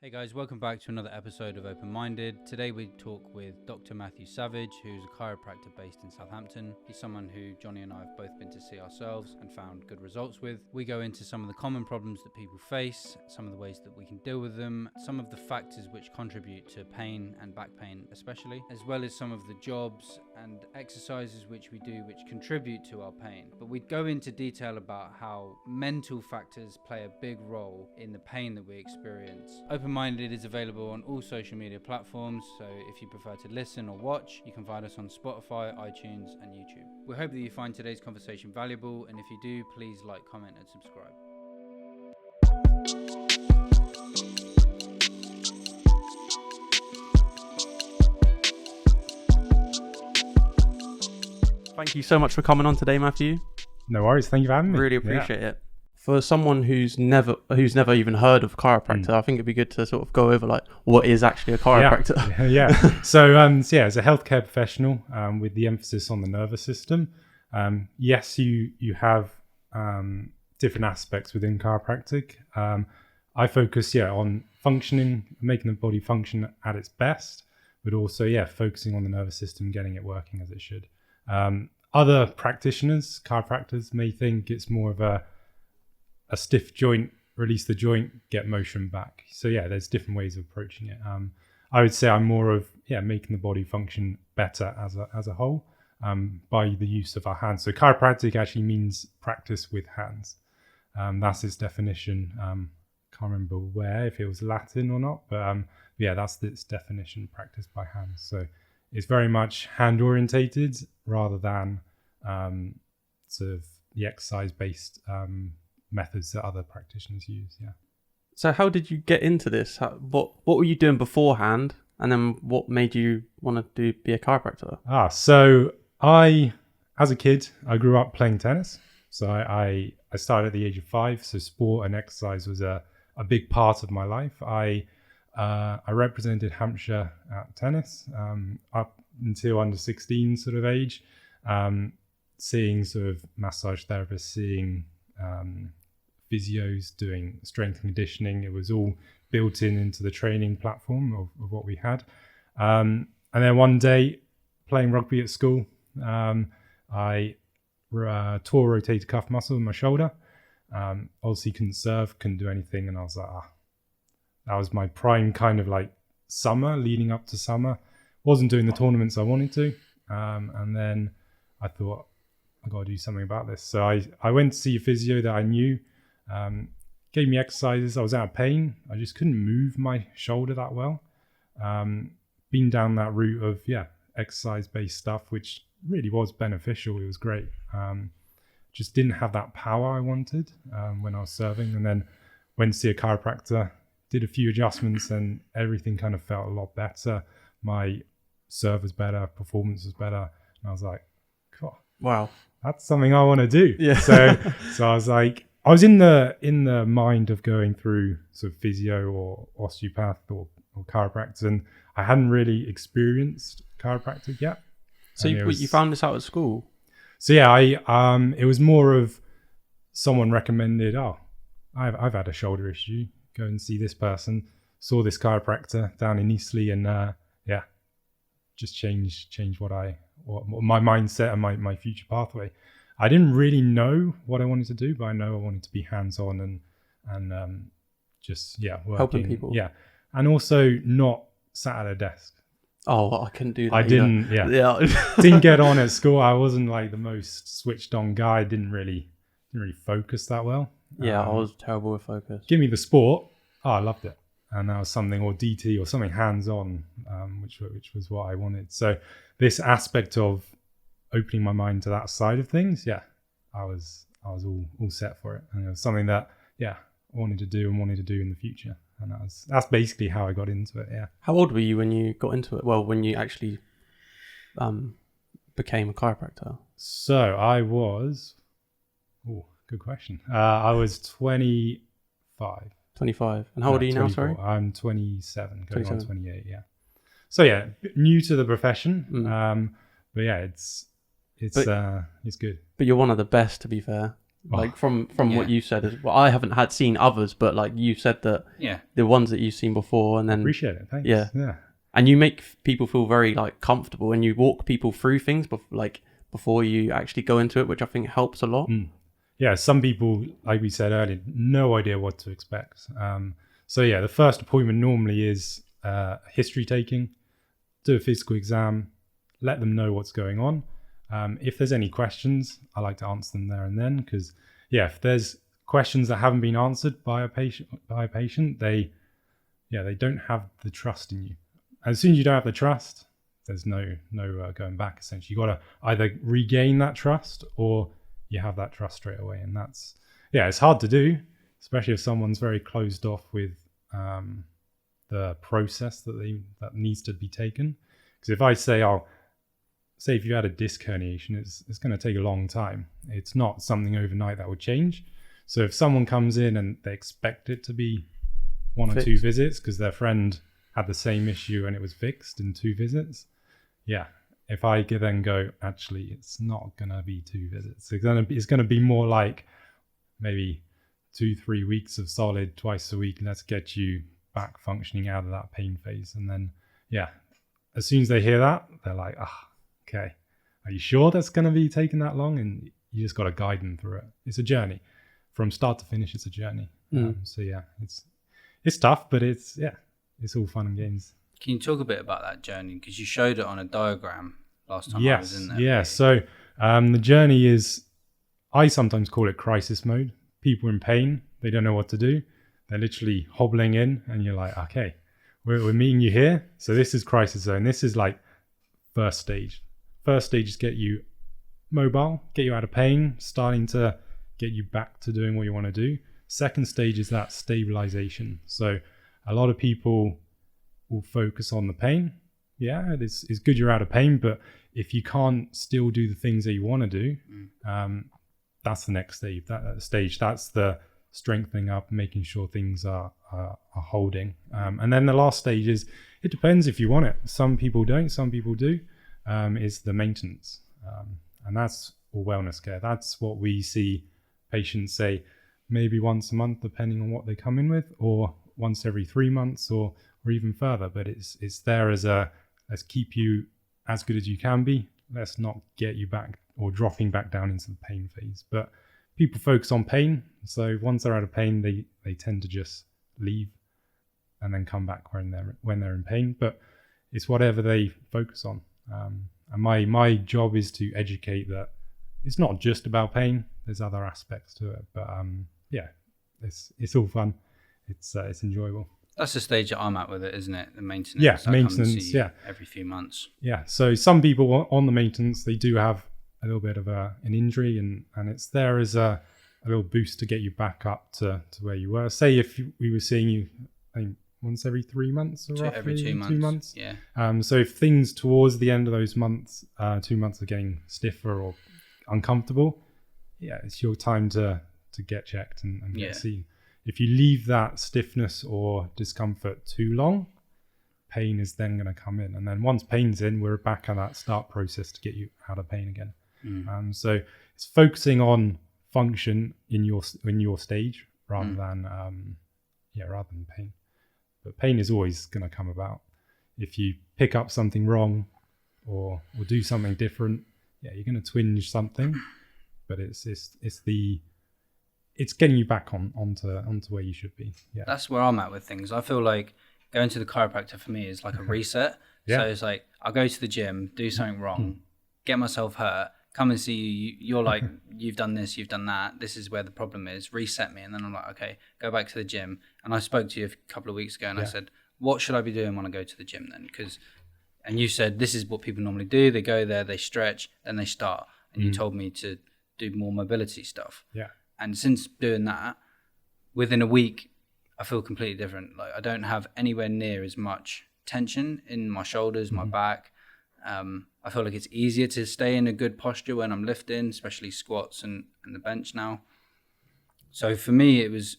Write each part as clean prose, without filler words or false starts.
Hey guys, welcome back to another episode of Open Minded. Today we talk with Dr. Matthew Savage, who's a chiropractor based in Southampton. He's someone who Johnny and I have both been to see ourselves and found good results with. We go into some of the common problems that people face, some of the ways that we can deal with them, some of the factors which contribute to pain and back pain especially, as well as some of the jobs and exercises which we do which contribute to our pain. But we go into detail about how mental factors play a big role in the pain that we experience. Open Minded is available on all social media platforms, so if you prefer to listen or watch, you can find us on Spotify, iTunes and YouTube. We hope that you find today's conversation valuable, and if you do, please like, comment and subscribe. Thank you so much for coming on today, Matthew. No worries. Thank you for having me. Really appreciate it. For someone who's never even heard of chiropractor, I think it'd be good to sort of go over like what is actually a chiropractor. So as a healthcare professional, with the emphasis on the nervous system, yes, you have different aspects within chiropractic. I focus on functioning, making the body function at its best, but also focusing on the nervous system, getting it working as it should. Other practitioners, chiropractors, may think it's more of a stiff joint, release the joint, get motion back. So there's different ways of approaching it. I would say I'm more of making the body function better as a whole by the use of our hands. So chiropractic actually means practice with hands. That's its definition. Can't remember if it was Latin or not, but that's its definition: practice by hands. So it's very much hand orientated rather than sort of the exercise based methods that other practitioners use. So how did you get into this? What were you doing beforehand, and then what made you want to be a chiropractor? So as a kid, I grew up playing tennis. So I started at the age of 5. So sport and exercise was a big part of my life. I represented Hampshire at tennis up until under 16 sort of age, seeing sort of massage therapists, seeing physios, doing strength and conditioning. It was all built into the training platform of what we had. And then one day, playing rugby at school, I tore a rotator cuff muscle in my shoulder. Obviously couldn't serve, couldn't do anything. And I was like, that was my prime kind of like summer, leading up to summer. Wasn't doing the tournaments I wanted to. And then I thought, I got to do something about this. So I went to see a physio that I knew, gave me exercises. I was out of pain. I just couldn't move my shoulder that well. Been down that route of, exercise-based stuff, which really was beneficial. It was great. Just didn't have that power I wanted when I was serving. And then went to see a chiropractor, did a few adjustments, and everything kind of felt a lot better. My serve was better, performance was better. And I was like, cool. Wow. That's something I want to do. Yeah. So I was like, I was in the mind of going through sort of physio or osteopath or chiropractor, and I hadn't really experienced chiropractic yet. So you found this out at school? So it was more of someone recommended, I've had a shoulder issue, go and see this person. Saw this chiropractor down in Eastleigh, and just changed what my mindset and my future pathway. I didn't really know what I wanted to do, but I know I wanted to be hands-on and working, helping people. Yeah, and also not sat at a desk. Oh, I couldn't do that. I didn't. Didn't get on at school. I wasn't like the most switched on guy. Didn't really focus that well. I was terrible with focus. Give me the sport. I loved it. And that was something, or DT or something hands-on, which was what I wanted. So this aspect of opening my mind to that side of things, I was all set for it. And it was something that, I wanted to do in the future. And that's basically how I got into it, How old were you when you got into it? Well, when you actually became a chiropractor? So I was, good question. I was 25. 25. And how old are you now, sorry? I'm 27, going on 28, So new to the profession. But it's good. But you're one of the best, to be fair. Like from what you said as well. I haven't seen others, but like you said that the ones that you've seen before, and then Appreciate it. Thanks. Yeah. And you make people feel very like comfortable, and you walk people through things before you actually go into it, which I think helps a lot. Yeah, some people, like we said earlier, no idea what to expect. So the first appointment normally is history taking, do a physical exam, let them know what's going on. If there's any questions, I like to answer them there and then, because if there's questions that haven't been answered by a patient, they don't have the trust in you. As soon as you don't have the trust, there's no going back. Essentially, you got to either regain that trust or you have that trust straight away, and that's it's hard to do, especially if someone's very closed off with the process that needs to be taken. Because if I say, say if you had a disc herniation, it's going to take a long time. It's not something overnight that would change. So if someone comes in and they expect it to be one or two visits because their friend had the same issue and it was fixed in 2 visits, if I then go, actually, it's not going to be 2 visits. It's going to be more like maybe 2-3 weeks of solid twice a week. Let's get you back functioning out of that pain phase. And then, as soon as they hear that, they're like, okay, are you sure that's going to be taking that long? And you just got to guide them through it. It's a journey. From start to finish, it's a journey. It's tough, but it's all fun and games. Can you talk a bit about that journey? Because you showed it on a diagram last time I was in there. Yeah, so the journey is, I sometimes call it crisis mode. People in pain, they don't know what to do. They're literally hobbling in and you're like, okay, we're meeting you here. So this is crisis zone. This is like first stage. First stage is get you mobile, get you out of pain, starting to get you back to doing what you want to do. Second stage is that stabilization. So a lot of people will focus on the pain. Yeah, it's good you're out of pain, but if you can't still do the things that you want to do, that's the next stage. That's the strengthening up, making sure things are holding. And then the last stage is, it depends if you want it. Some people don't, some people do, is the maintenance. And that's all wellness care. That's what we see patients say, maybe once a month, depending on what they come in with, or once every 3 months, or even further. But it's there as let's keep you as good as you can be. Let's not get you back or dropping back down into the pain phase. But people focus on pain. So once they're out of pain, they tend to just leave and then come back when they're in pain. But it's whatever they focus on. And my job is to educate that it's not just about pain. There's other aspects to it. But it's all fun. It's enjoyable. That's the stage that I'm at with it, isn't it? The maintenance. Yeah, maintenance. Every few months. Yeah. So some people on the maintenance, they do have a little bit of an injury, and it's there as a little boost to get you back up to where you were. Say if we were seeing you, I think, once every 3 months, or roughly every 2 months. 2 months. Yeah. So if things towards the end of those months, 2 months are getting stiffer or uncomfortable, it's your time to get checked and get seen. If you leave that stiffness or discomfort too long, pain is then going to come in. And then once pain's in, we're back on that start process to get you out of pain again. So it's focusing on function in your stage rather than pain. But pain is always going to come about. If you pick up something wrong or do something different, you're going to twinge something. But it's getting you back onto where you should be. Yeah, that's where I'm at with things. I feel like going to the chiropractor for me is like a reset. So it's like, I'll go to the gym, do something wrong, get myself hurt, come and see you. You're like, you've done this, you've done that. This is where the problem is. Reset me. And then I'm like, okay, go back to the gym. And I spoke to you a couple of weeks ago and I said, what should I be doing when I go to the gym then? And you said, this is what people normally do. They go there, they stretch, then they start. And you told me to do more mobility stuff. Yeah. And since doing that, within a week, I feel completely different. Like, I don't have anywhere near as much tension in my shoulders, my back. I feel like it's easier to stay in a good posture when I'm lifting, especially squats and the bench now. So for me, it was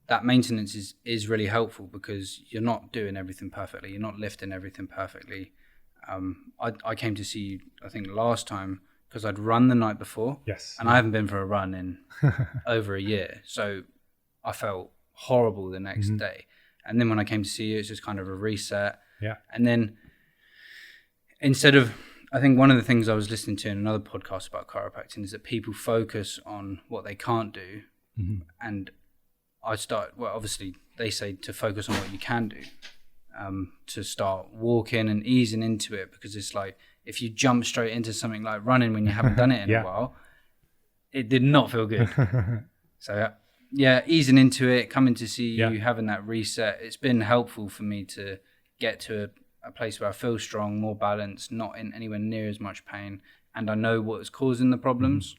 that maintenance is really helpful because you're not doing everything perfectly. You're not lifting everything perfectly. I came to see you, I think last time, because I'd run the night before. Yes. And I haven't been for a run in over a year. So I felt horrible the next day. And then when I came to see you, it's just kind of a reset. Yeah. And then instead of, I think one of the things I was listening to in another podcast about chiropractic is that people focus on what they can't do. And obviously they say to focus on what you can do, to start walking and easing into it, because it's like, if you jump straight into something like running when you haven't done it in a while, it did not feel good. So yeah, easing into it, coming to see you, having that reset, it's been helpful for me to get to a place where I feel strong, more balanced, not in anywhere near as much pain, and I know what is causing the problems.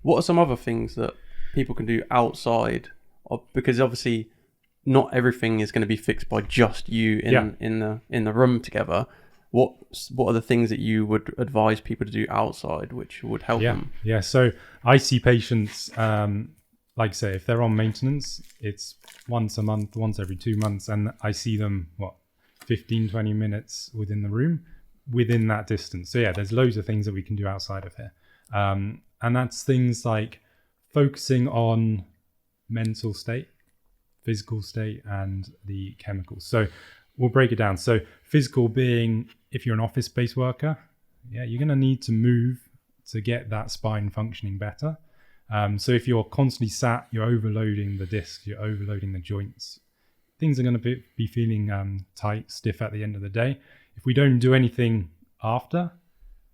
What are some other things that people can do outside of, because obviously not everything is going to be fixed by just you in the room together. What are the things that you would advise people to do outside which would help them? Yeah, so I see patients, like I say, if they're on maintenance, it's once a month, once every 2 months, and I see them, 15, 20 minutes within the room, within that distance. So yeah, there's loads of things that we can do outside of here. And that's things like focusing on mental state, physical state, and the chemicals. So we'll break it down. So physical being, if you're an office-based worker, you're going to need to move to get that spine functioning better. So if you're constantly sat, you're overloading the discs, you're overloading the joints. Things are going to be feeling tight, stiff at the end of the day. If we don't do anything after,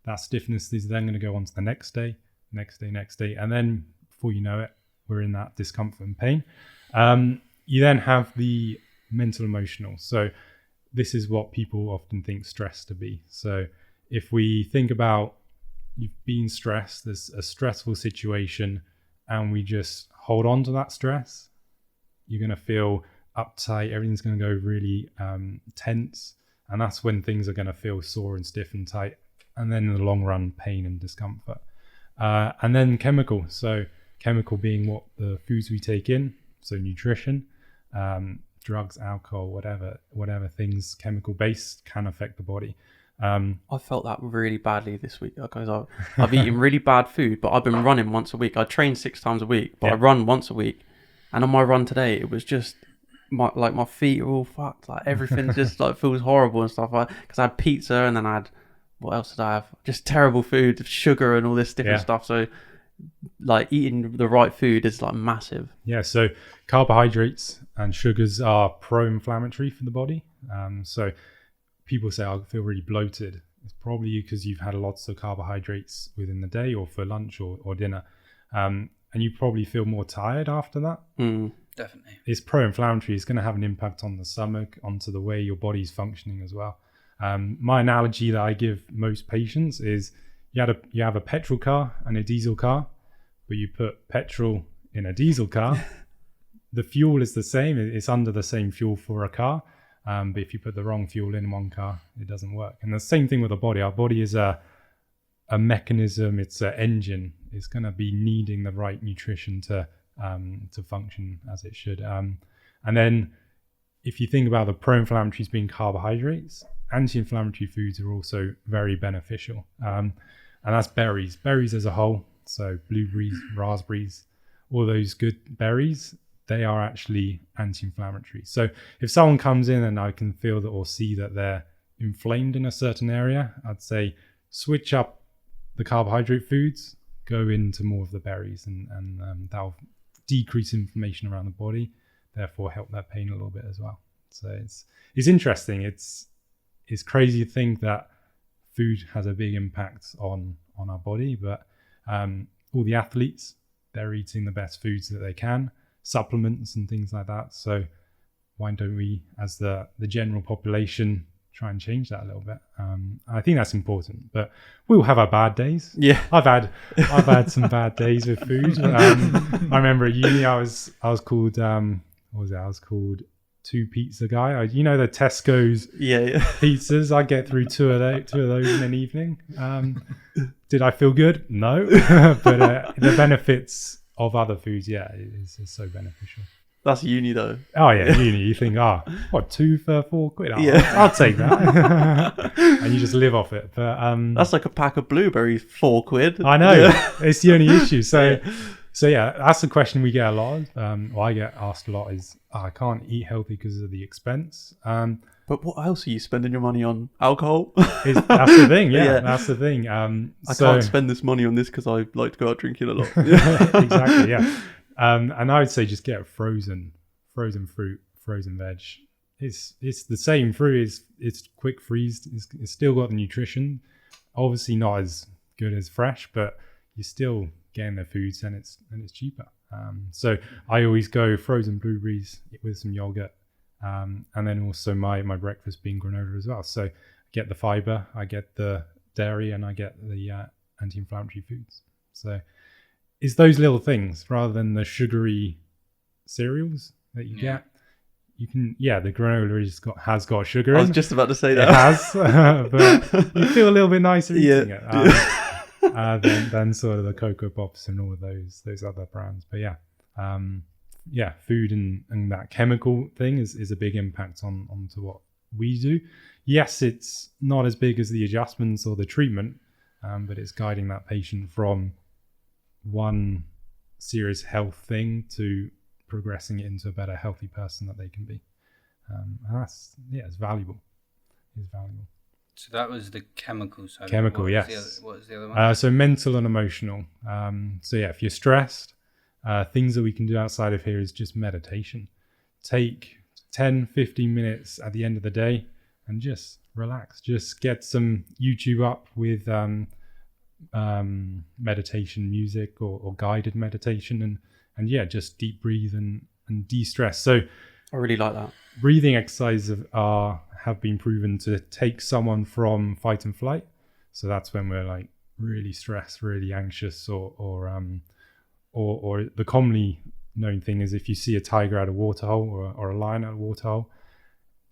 that stiffness is then going to go on to the next day. And then before you know it, we're in that discomfort and pain. You then have the mental emotional. So this is what people often think stress to be. So if we think about you've been stressed, there's a stressful situation, and we just hold on to that stress, you're going to feel uptight, everything's going to go really tense, and that's when things are going to feel sore and stiff and tight, and then in the long run, pain and discomfort. And then chemical. So chemical being what the foods we take in, so nutrition, drugs, alcohol, whatever things chemical based can affect the body. I felt that really badly this week because I've eaten really bad food, but I've been running once a week. I train 6 times a week, but I run once a week. And on my run today, it was just my feet are all fucked. Like everything just like feels horrible and stuff. Because I had pizza, and then I had, what else did I have? Just terrible food, sugar and all this different stuff. So like eating the right food is like massive. Yeah, so carbohydrates and sugars are pro-inflammatory for the body. So people say, I feel really bloated. It's probably because you've had lots of carbohydrates within the day or for lunch or dinner. And you probably feel more tired after that. Definitely. It's pro-inflammatory. It's going to have an impact on the stomach, onto the way your body's functioning as well. My analogy that I give most patients is you have a petrol car and a diesel car, but you put petrol in a diesel car. The fuel is the same. It's under the same fuel for a car. But if you put the wrong fuel in one car, it doesn't work. And the same thing with the body. Our body is a mechanism. It's an engine. It's going to be needing the right nutrition to function as it should. And then if you think about the pro-inflammatories being carbohydrates, anti-inflammatory foods are also very beneficial. And that's berries. Berries as a whole. So blueberries, raspberries, all those good berries, they are actually anti-inflammatory. So if someone comes in and I can feel that or see that they're inflamed in a certain area, I'd say switch up the carbohydrate foods, go into more of the berries, and that'll decrease inflammation around the body, therefore help that pain a little bit as well. So it's interesting. It's crazy to think that food has a big impact on our body, but all the athletes, they're eating the best foods that they can, supplements and things like that. So why don't we, as the general population, try and change that a little bit? I think that's important, but we'll have our bad days. Yeah, I've had some bad days with food. I remember at uni, I was called what was it? I was called two pizza guy. The Tesco's pizzas. I get through two of those in an evening. Did I feel good? No, but the benefits of other foods, is so beneficial. That's uni though. Oh yeah, you think, what, 2 for £4? Oh, Yeah. I'll take that. And you just live off it. But That's like a pack of blueberries, £4. I know. Yeah. It's the only issue. So yeah, that's the question we get a lot. Or I get asked a lot is, I can't eat healthy because of the expense. But what else are you spending your money on? Alcohol? That's the thing. Yeah, Yeah. that's the thing. I can't spend this money on this because I like to go out drinking a lot. Exactly. Yeah. And I would say just get frozen fruit, frozen veg. It's the same fruit. It's quick freezed. It's still got the nutrition. Obviously not as good as fresh, but you're still getting the foods and it's cheaper. So I always go frozen blueberries with some yogurt, and then also my breakfast being granola as well. So I get the fiber, I get the dairy, and I get the anti-inflammatory foods. So it's those little things rather than the sugary cereals that you get. You can, the granola has got sugar in. I was just about to say that. It has, but you feel a little bit nicer eating it than sort of the Cocoa Pops and all of those other brands. But food and that chemical thing is a big impact onto what we do. Yes, it's not as big as the adjustments or the treatment, but it's guiding that patient from one serious health thing to progressing it into a better healthy person that they can be. And that's it's valuable. It's valuable. So that was the chemical side. Yes. What was the other one? So mental and emotional. If you're stressed, things that we can do outside of here is just meditation. Take 10-15 minutes at the end of the day and just relax. Just get some YouTube up with meditation music or guided meditation and just deep breathe and de-stress. So I really like that. Breathing exercises have been proven to take someone from fight and flight. So that's when we're like really stressed, really anxious, or the commonly known thing is if you see a tiger at a waterhole or a lion at a waterhole,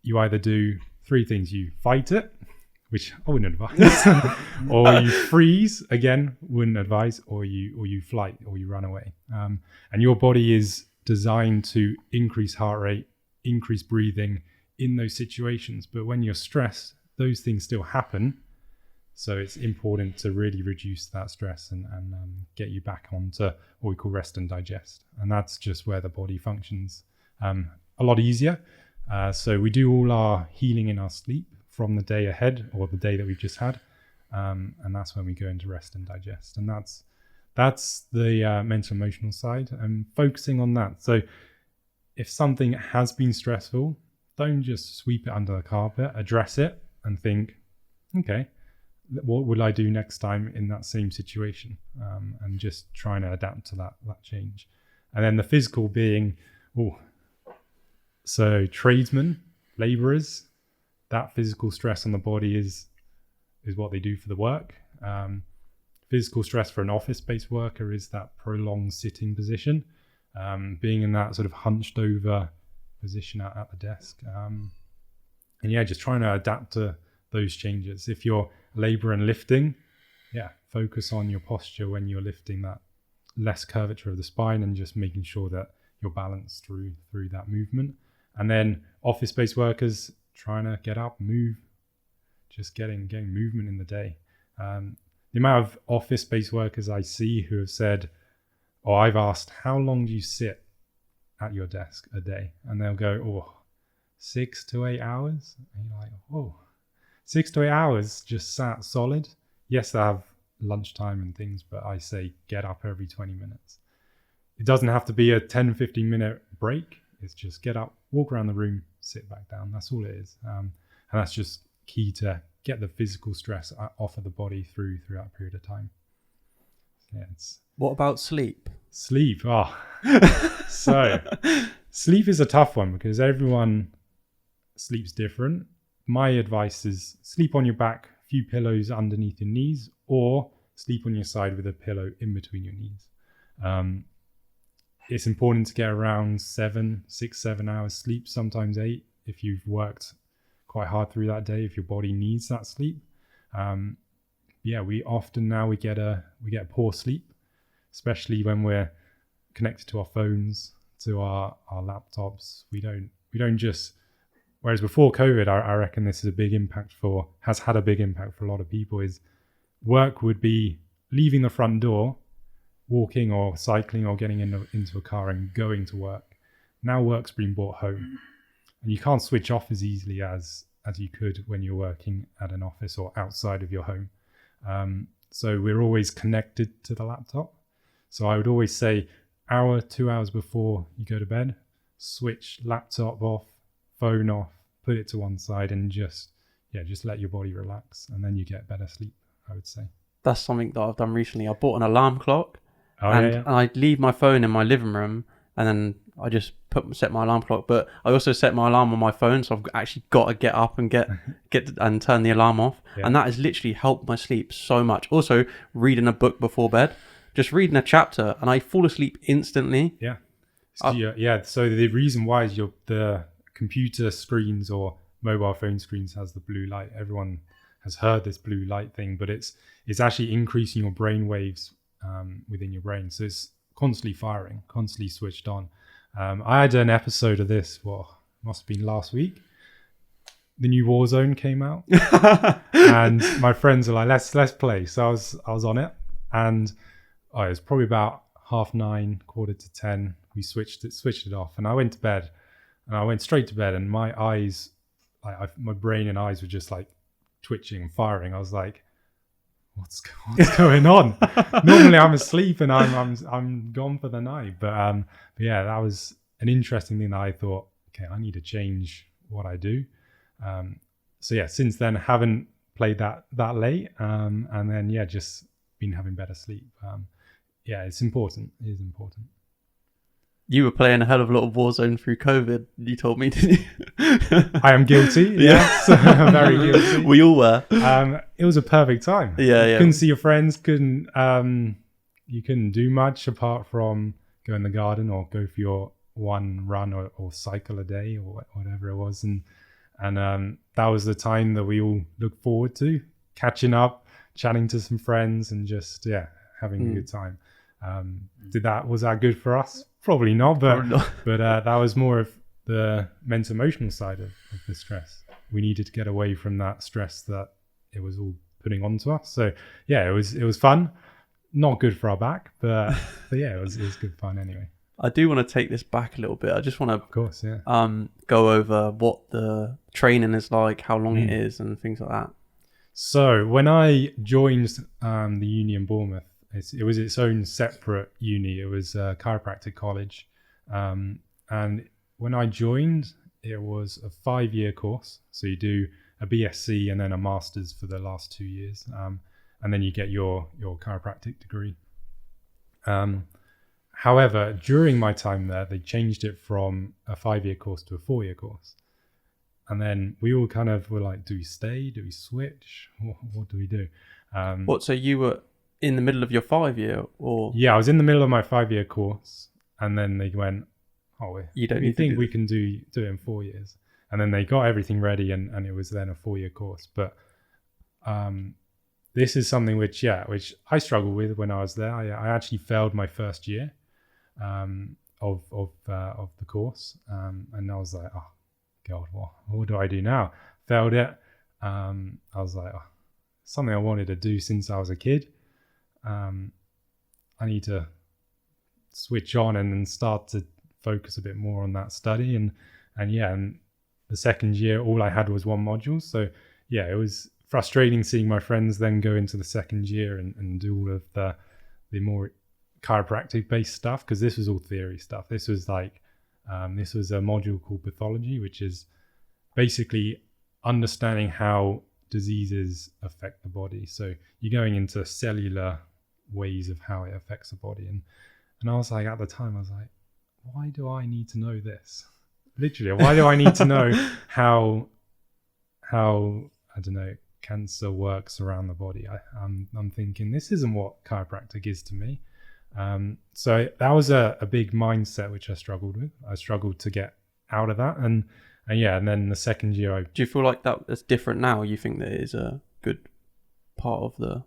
you either do 3 things. You fight it, which I wouldn't advise, or you freeze, again, wouldn't advise, or you flight, or you run away. And your body is designed to increase heart rate, increase breathing in those situations. But when you're stressed, those things still happen. So it's important to really reduce that stress and get you back onto what we call rest and digest. And that's just where the body functions a lot easier. So we do all our healing in our sleep from the day ahead or the day that we've just had. And that's when we go into rest and digest. And that's the mental emotional side and focusing on that. So if something has been stressful, don't just sweep it under the carpet, address it and think, okay, what would I do next time in that same situation? And just trying to adapt to that change. And then the physical being, so tradesmen, laborers, that physical stress on the body is what they do for the work. Physical stress for an office-based worker is that prolonged sitting position, being in that sort of hunched over position at the desk. And just trying to adapt to those changes. If you're labor and lifting, focus on your posture when you're lifting, that less curvature of the spine and just making sure that you're balanced through that movement. And then office-based workers trying to get up, move, just getting movement in the day. The amount of office-based workers I see who have said, I've asked, how long do you sit at your desk a day? And they'll go, 6 to 8 hours. And you're like, 6 to 8 hours just sat solid. Yes, they have lunchtime and things, but I say get up every 20 minutes. It doesn't have to be a 10-15 minute break. It's just get up, walk around the room, sit back down. That's all it is. And that's just key to get the physical stress off of the body through that period of time. What about sleep? Sleep. So sleep is a tough one because everyone sleeps different. My advice is sleep on your back, a few pillows underneath your knees, or sleep on your side with a pillow in between your knees. It's important to get around 6-7 hours sleep, sometimes 8 if you've worked quite hard through that day, if your body needs that sleep. We often now we get poor sleep, especially when we're connected to our phones to our laptops. We don't just. Whereas before COVID, I reckon this is has had a big impact for a lot of people. Is work would be leaving the front door, walking or cycling or getting into a car and going to work. Now work's been brought home, and you can't switch off as easily as you could when you're working at an office or outside of your home. So we're always connected to the laptop. So I would always say 2 hours before you go to bed, switch laptop off, phone off, put it to one side, and just let your body relax, and then you get better sleep, I would say. That's something that I've done recently. I bought an alarm clock, and I leave my phone in my living room, and then I just set my alarm clock. But I also set my alarm on my phone, so I've actually got to get up and get and turn the alarm off, and that has literally helped my sleep so much. Also, reading a book before bed, just reading a chapter, and I fall asleep instantly. Yeah. So the reason why is the computer screens or mobile phone screens has the blue light. Everyone has heard this blue light thing, but it's actually increasing your brain waves within your brain. So it's constantly firing, constantly switched on. I had an episode of this, must have been last week. The new Warzone came out, and my friends were like, let's play. So I was on it, and it was probably about 9:30, 9:45. We switched it off, and I went to bed, and I went straight to bed, and my eyes, my brain and eyes were just like twitching and firing. I was like, what's going on? Normally I'm asleep and I'm gone for the night. But yeah, that was an interesting thing that I thought, okay, I need to change what I do. So yeah, since then haven't played that late, and then just been having better sleep. Yeah, it's important. It is important. You were playing a hell of a lot of Warzone through COVID, you told me, didn't you? I am guilty. Yes, I'm very guilty. We all were. It was a perfect time. Yeah. Couldn't see your friends. You couldn't do much apart from go in the garden or go for your one run or cycle a day or whatever it was. And that was the time that we all looked forward to, catching up, chatting to some friends, and just having a good time. Was that good for us? Probably not, but that was more of the mental emotional side of the stress. We needed to get away from that stress that it was all putting onto us. So it was fun. Not good for our back, but it was good fun anyway. I do want to take this back a little bit. I just want to, of course, go over what the training is like, how long it is, and things like that. So when I joined the uni in Bournemouth, it was its own separate uni. It was a chiropractic college. And when I joined, it was a 5-year course. So you do a BSc and then a master's for the last 2 years. And then you get your chiropractic degree. However, during my time there, they changed it from a 5-year course to a 4-year course. And then we all kind of were like, do we stay? Do we switch? What do we do? So you were in the middle of your 5-year, or? Yeah, I was in the middle of my 5-year course, and then they went, we think we can do it in 4 years. And then they got everything ready, and it was then a 4-year course. But this is something which I struggled with when I was there. I actually failed my first year of the course, and I was like, oh God, what do I do now? Failed it. I was like, something I wanted to do since I was a kid. I need to switch on and then start to focus a bit more on that study. And the second year, all I had was one module. So it was frustrating seeing my friends then go into the second year and do all of the more chiropractic based stuff, because this was all theory stuff. This was like, this was a module called pathology, which is basically understanding how diseases affect the body. So you're going into cellular ways of how it affects the body. And I was like, at the time, I was like, why do I need to know this? Literally, why do I need to know how I don't know, cancer works around the body? I'm thinking, this isn't what chiropractic is to me. So that was a big mindset which I struggled with. I struggled to get out of that, and then the second year, do you feel like that's different now? You think that is a good part of the?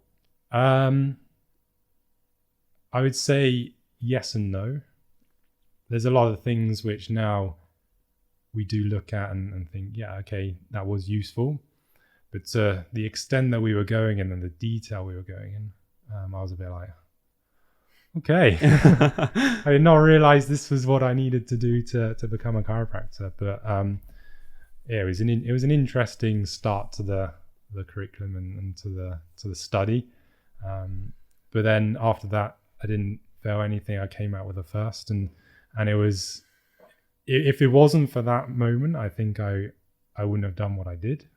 I would say yes and no. there's a lot of things which now we do look at and think, yeah, okay, that was useful. But to the extent that we were going in and the detail we were going in, I was a bit like, okay, I did not realize this was what I needed to do to become a chiropractor. But yeah, it was an interesting start to the curriculum and to the study. But then after that, I didn't fail anything. I came out with a first, and it was, if it wasn't for that moment, I think I wouldn't have done what I did,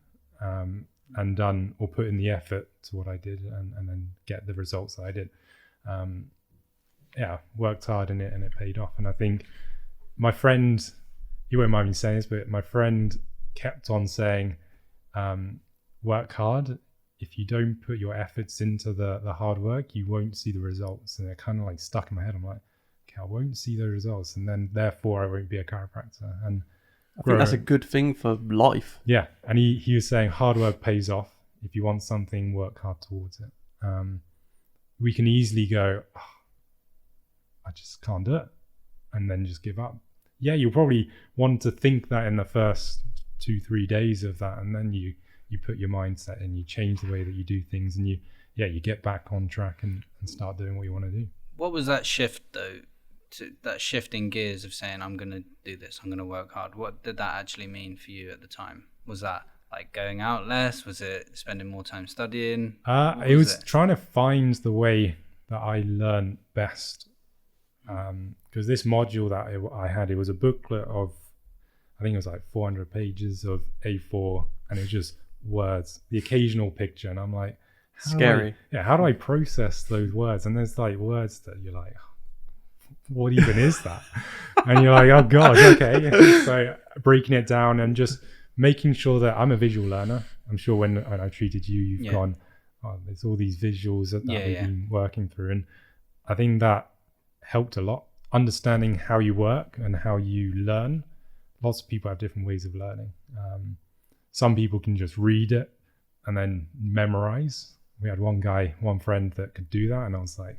and done or put in the effort to what I did, and then get the results that I did. Yeah, worked hard in it and it paid off. And I think my friend, you won't mind me saying this, but my friend kept on saying, work hard. If you don't put your efforts into the hard work, you won't see the results. And it kind of like stuck in my head. I'm like, okay, I won't see the results, and then therefore I won't be a chiropractor. And I think that's a good thing for life. Yeah, and he was saying hard work pays off. If you want something, work hard towards it. We can easily go, oh, I just can't do it, and then just give up. Yeah, you'll probably want to think that in the first 2-3 days of that, and then you put your mindset and you change the way that you do things, and you get back on track and start doing what you want to do. What was that shift though? That shift in gears of saying, I'm going to do this, I'm going to work hard. What did that actually mean for you at the time? Was that like going out less? Was it spending more time studying? It was trying to find the way that I learned best. Because this module that I had, it was a booklet of, I think it was like 400 pages of A4, and it was just words, the occasional picture. And I'm like, scary. How do I process those words? And there's like words that you're like, what even is that? And you're like, oh God, okay. So breaking it down and just making sure that I'm a visual learner. I'm sure when I treated you, you've gone, oh, there's all these visuals that we've been working through. And I think that helped a lot. Understanding how you work and how you learn. Lots of people have different ways of learning. Some people can just read it and then memorize. We had one friend that could do that, and I was like,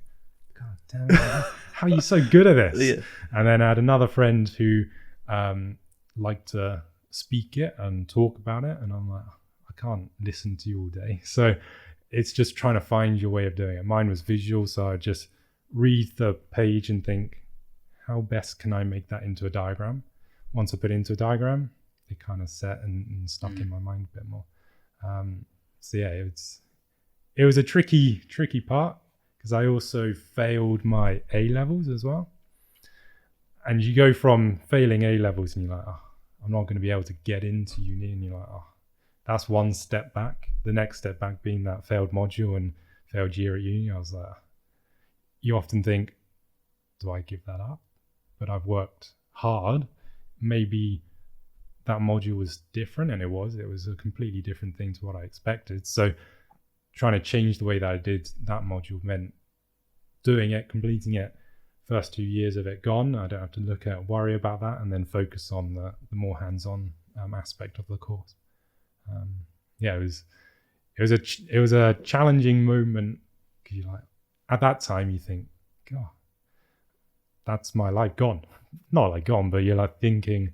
God damn it, how are you so good at this? Yeah. And then I had another friend who liked to speak it and talk about it, and I'm like, I can't listen to you all day. So it's just trying to find your way of doing it. Mine was visual, so I just read the page and think, how best can I make that into a diagram? Once I put it into a diagram, it kind of set and stuck in my mind a bit more. So yeah, it was a tricky part, because I also failed my A levels as well. And you go from failing A levels and you're like, oh, I'm not going to be able to get into uni. And you're like, oh, that's one step back. The next step back being that failed module and failed year at uni. I was like, you often think, do I give that up? But I've worked hard. Maybe that module was different, and it was a completely different thing to what I expected. So trying to change the way that I did that module meant doing it, completing it, first 2 years of it gone. I don't have to worry about that, and then focus on the more hands-on aspect of the course. It was a challenging moment, because you like, at that time you think, God, that's my life gone. Not like gone, but you're like thinking,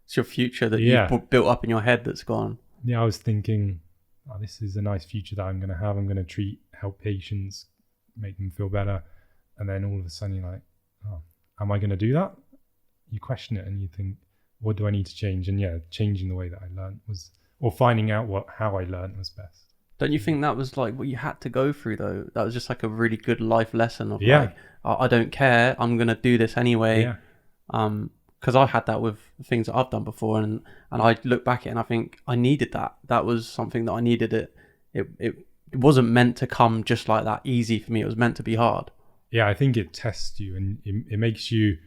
it's your future that you've built up in your head that's gone. Yeah, I was thinking, oh, this is a nice future that I'm going to have. I'm going to help patients, make them feel better. And then all of a sudden you're like, oh, am I going to do that? You question it and you think, what do I need to change? And yeah, changing the way that I learned or finding out how I learned was best. Don't you think that was like what you had to go through though? That was just like a really good life lesson of like, I don't care, I'm going to do this anyway. Yeah. Because I had that with things that I've done before, and I look back at it and I think I needed that. That was something that I needed. It wasn't meant to come just like that easy for me. It was meant to be hard. Yeah, I think it tests you and it makes you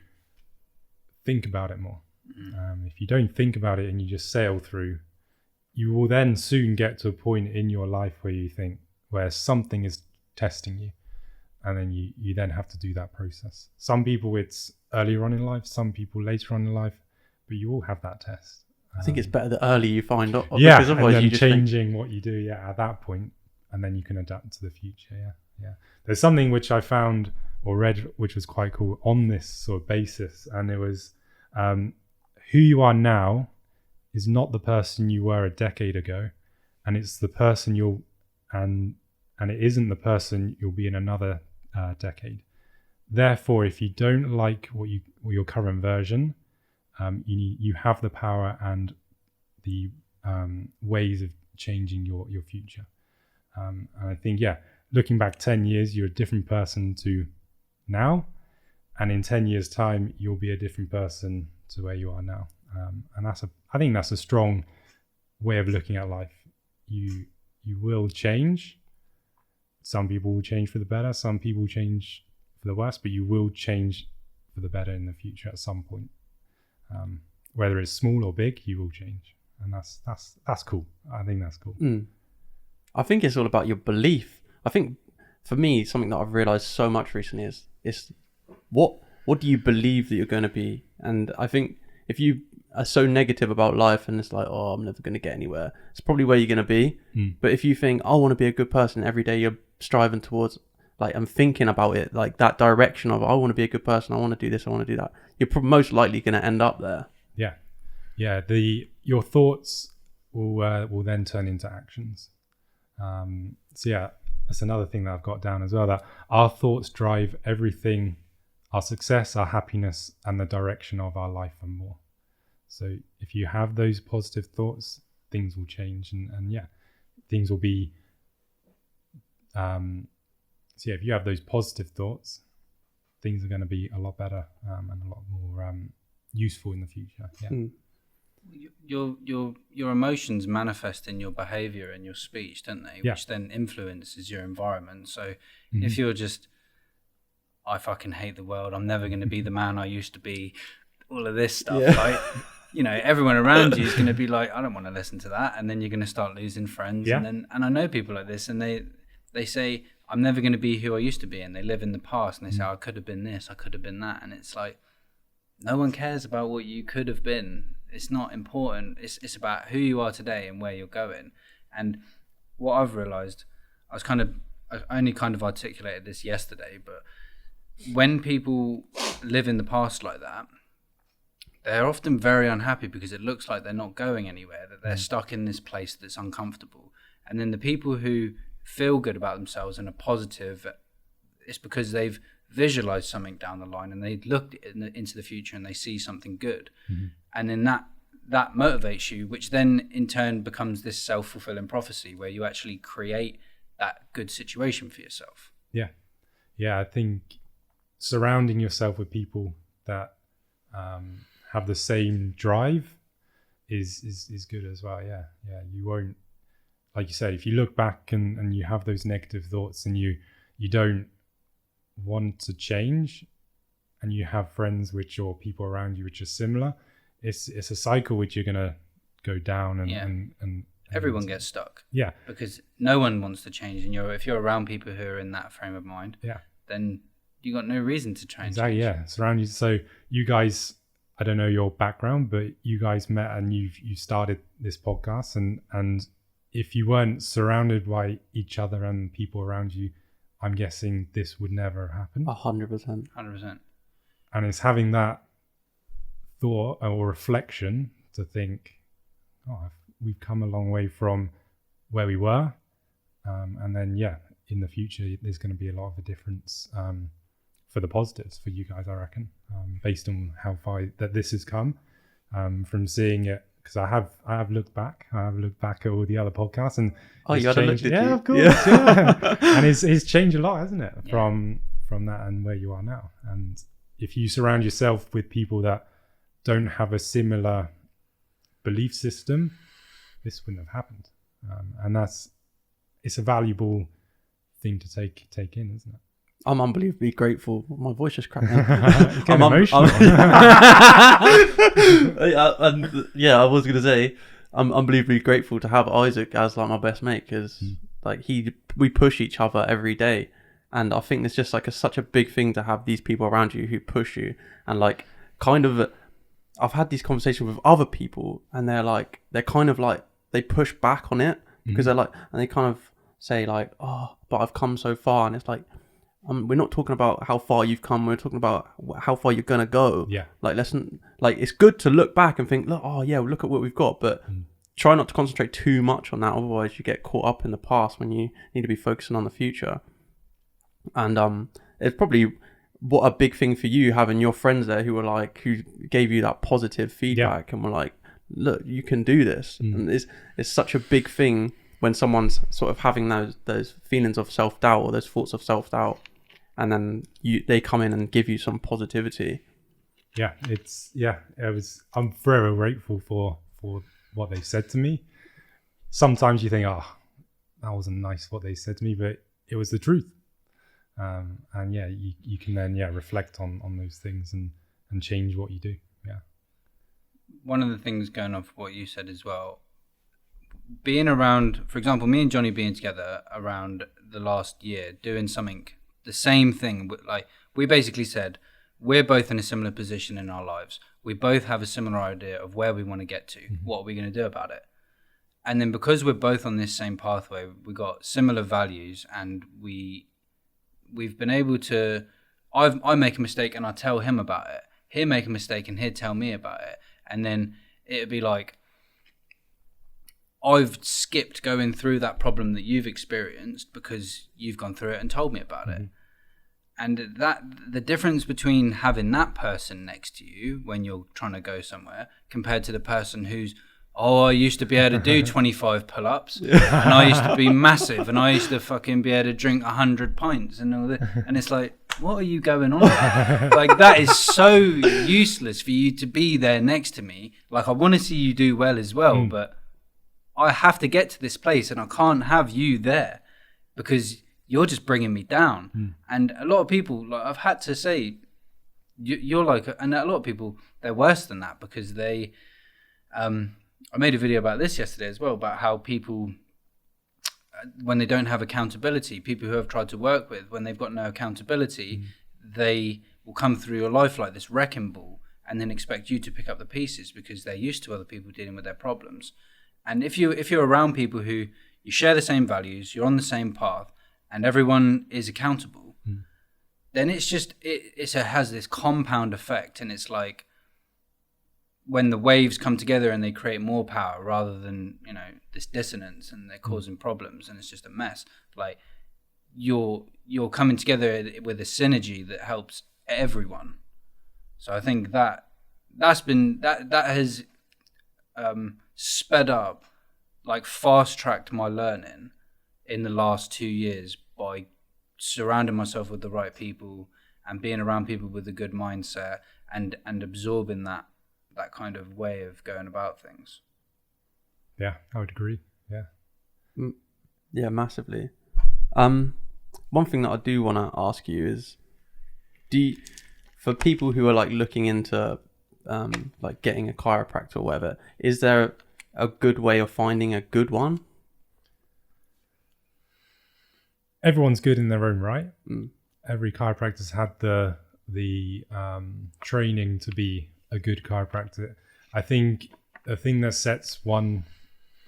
think about it more. If you don't think about it and you just sail through, you will then soon get to a point in your life where something is testing you, and then you then have to do that process. Some people it's earlier on in life, some people later on in life, but you all have that test. I think it's better the earlier you find out. Yeah, because otherwise and then you just changing what you do at that point, and then you can adapt to the future. Yeah. There's something which I found or read, which was quite cool, on this sort of basis, and it was who you are now is not the person you were a decade ago, and it's the person and it isn't the person you'll be in another decade. Therefore, if you don't like your current version, you have the power and the ways of changing your future. And I think, looking back 10 years, you're a different person to now, and in 10 years' time, you'll be a different person to where you are now. And I think that's a strong way of looking at life. You will change. Some people will change for the better. Some people will change for the worse, but you will change for the better in the future at some point. Whether it's small or big, you will change, and that's cool. I think that's cool. I think it's all about your belief. I think for me, something that I've realized so much recently is what do you believe that you're going to be? And I think if you are so negative about life and it's like, oh, I'm never going to get anywhere, it's probably where you're going to be. But if you think, I want to be a good person, every day you're striving towards, like, and thinking about it, like that direction of, I want to be a good person, I want to do this, I want to do that, you're most likely going to end up there. Yeah. Your thoughts will then turn into actions. That's another thing that I've got down as well, that our thoughts drive everything, our success, our happiness, and the direction of our life and more. So if you have those positive thoughts, things will change, and things will be if you have those positive thoughts, things are going to be a lot better and a lot more useful in the future. Your emotions manifest in your behavior and your speech, don't they? Which then influences your environment. So if you're just, I fucking hate the world, I'm never going to be the man I used to be, all of this stuff, like, everyone around you is going to be like, I don't want to listen to that, and then you're going to start losing friends. And I know people like this, and they say, I'm never going to be who I used to be, and they live in the past, and they say, I could have been this, I could have been that, and it's like, no one cares about what you could have been. It's not important. It's about who you are today and where you're going. And what I've realized, I only kind of articulated this yesterday, but when people live in the past like that, they're often very unhappy because it looks like they're not going anywhere, that they're stuck in this place that's uncomfortable. And then the people who feel good about themselves and are positive, it's because they've visualized something down the line and they looked into the future and they see something good. And then that motivates you, which then in turn becomes this self-fulfilling prophecy where you actually create that good situation for yourself. I think surrounding yourself with people that have the same drive is good as well. You won't, like you said, if you look back and you have those negative thoughts and you don't want to change, and you have friends or people around you which are similar, it's a cycle which you're gonna go down and everyone gets stuck. Because no one wants to change, and if you're around people who are in that frame of mind, then you got no reason to try and change. Surround you. So you guys, I don't know your background, but you guys met and you started this podcast, and if you weren't surrounded by each other and people around you, I'm guessing this would never happen. 100%. And it's having that thought or reflection to think, we've come a long way from where we were. And then, in the future, there's going to be a lot of a difference for the positives for you guys, I reckon, based on how far that this has come from seeing it. Because I have looked back. At all the other podcasts, and you had a look, did you? Of course, and it's changed a lot, hasn't it, from that and where you are now. And if you surround yourself with people that don't have a similar belief system, this wouldn't have happened. And it's a valuable thing to take in, isn't it? I'm unbelievably grateful. My voice just cracked. I'm emotional. I was going to say, I'm unbelievably grateful to have Isaac as like my best mate, because we push each other every day, and I think it's just like such a big thing to have these people around you who push you, and like I've had these conversations with other people, and they're kind of like they push back on it because they're like, and they kind of say like, oh, but I've come so far, and it's like, we're not talking about how far you've come. We're talking about how far you're gonna go. Yeah. Like it's good to look back and think, look, look at what we've got, but try not to concentrate too much on that. Otherwise, you get caught up in the past when you need to be focusing on the future. And it's probably what a big thing for you having your friends there who gave you that positive feedback and were like, look, you can do this. And it's such a big thing when someone's sort of having those feelings of self-doubt or those thoughts of self-doubt, and then they come in and give you some positivity. I'm forever grateful for what they said to me. Sometimes you think, that wasn't nice what they said to me, but it was the truth. And you can then reflect on those things and change what you do. One of the things going off what you said as well, being around, for example, me and Johnny being together around the last year, doing something, the same thing, like we basically said, we're both in a similar position in our lives. We both have a similar idea of where we want to get to. What are we going to do about it? And then because we're both on this same pathway, we got similar values, and we've been able to, I make a mistake and I tell him about it. He'll make a mistake and he'll tell me about it. And then it'd be like, I've skipped going through that problem that you've experienced because you've gone through it and told me about it. And that the difference between having that person next to you when you're trying to go somewhere compared to the person who's, I used to be able to do 25 pull-ups and I used to be massive and I used to fucking be able to drink 100 pints and all that. And it's like, what are you going on about? Like, that is so useless for you to be there next to me. Like, I want to see you do well as well, but I have to get to this place and I can't have you there because you're just bringing me down. And a lot of people, like, I've had to say, you're like, and a lot of people, they're worse than that because they, I made a video about this yesterday as well, about how people, when they don't have accountability, people who have tried to work with, when they've got no accountability, they will come through your life like this wrecking ball and then expect you to pick up the pieces because they're used to other people dealing with their problems. And if you're around people who you share the same values, you're on the same path, and everyone is accountable, then it's just it has this compound effect, and it's like when the waves come together and they create more power rather than this dissonance, and they're causing problems, and it's just a mess. Like you're coming together with a synergy that helps everyone. So I think that has sped up, like fast-tracked my learning in the last 2 years by surrounding myself with the right people and being around people with a good mindset and absorbing that kind of way of going about things. Yeah, I would agree. Yeah, massively. One thing that I do want to ask you is, for people who are like looking into like getting a chiropractor or whatever, is there a good way of finding a good one? Everyone's good in their own right. Every chiropractor's had the training to be a good chiropractor. I think the thing that sets one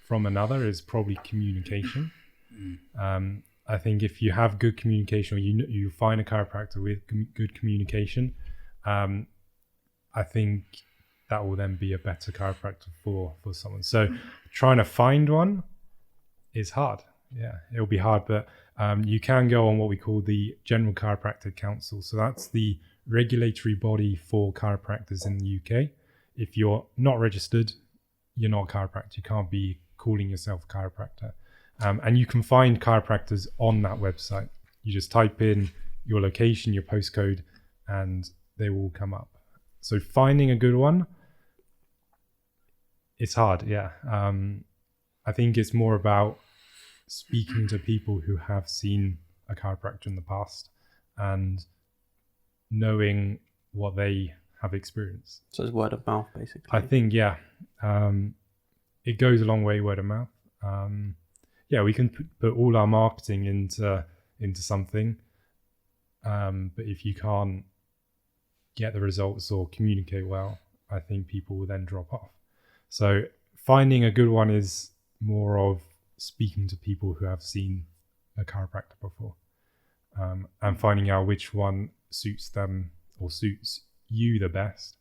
from another is probably communication. I think if you have good communication, or you find a chiropractor with good communication, I think that will then be a better chiropractor for someone. So trying to find one is hard. Yeah, it'll be hard, but you can go on what we call the General Chiropractic Council. So that's the regulatory body for chiropractors in the UK. If you're not registered, you're not a chiropractor. You can't be calling yourself a chiropractor. And you can find chiropractors on that website. You just type in your location, your postcode, and they will come up. So finding a good one, it's hard, yeah. I think it's more about speaking to people who have seen a chiropractor in the past and knowing what they have experienced. So it's word of mouth, basically. I think, yeah. It goes a long way, word of mouth. Yeah, we can put all our marketing into something, but if you can't get the results or communicate well, I think people will then drop off. So finding a good one is more of speaking to people who have seen a chiropractor before. and finding out which one suits them or suits you the best.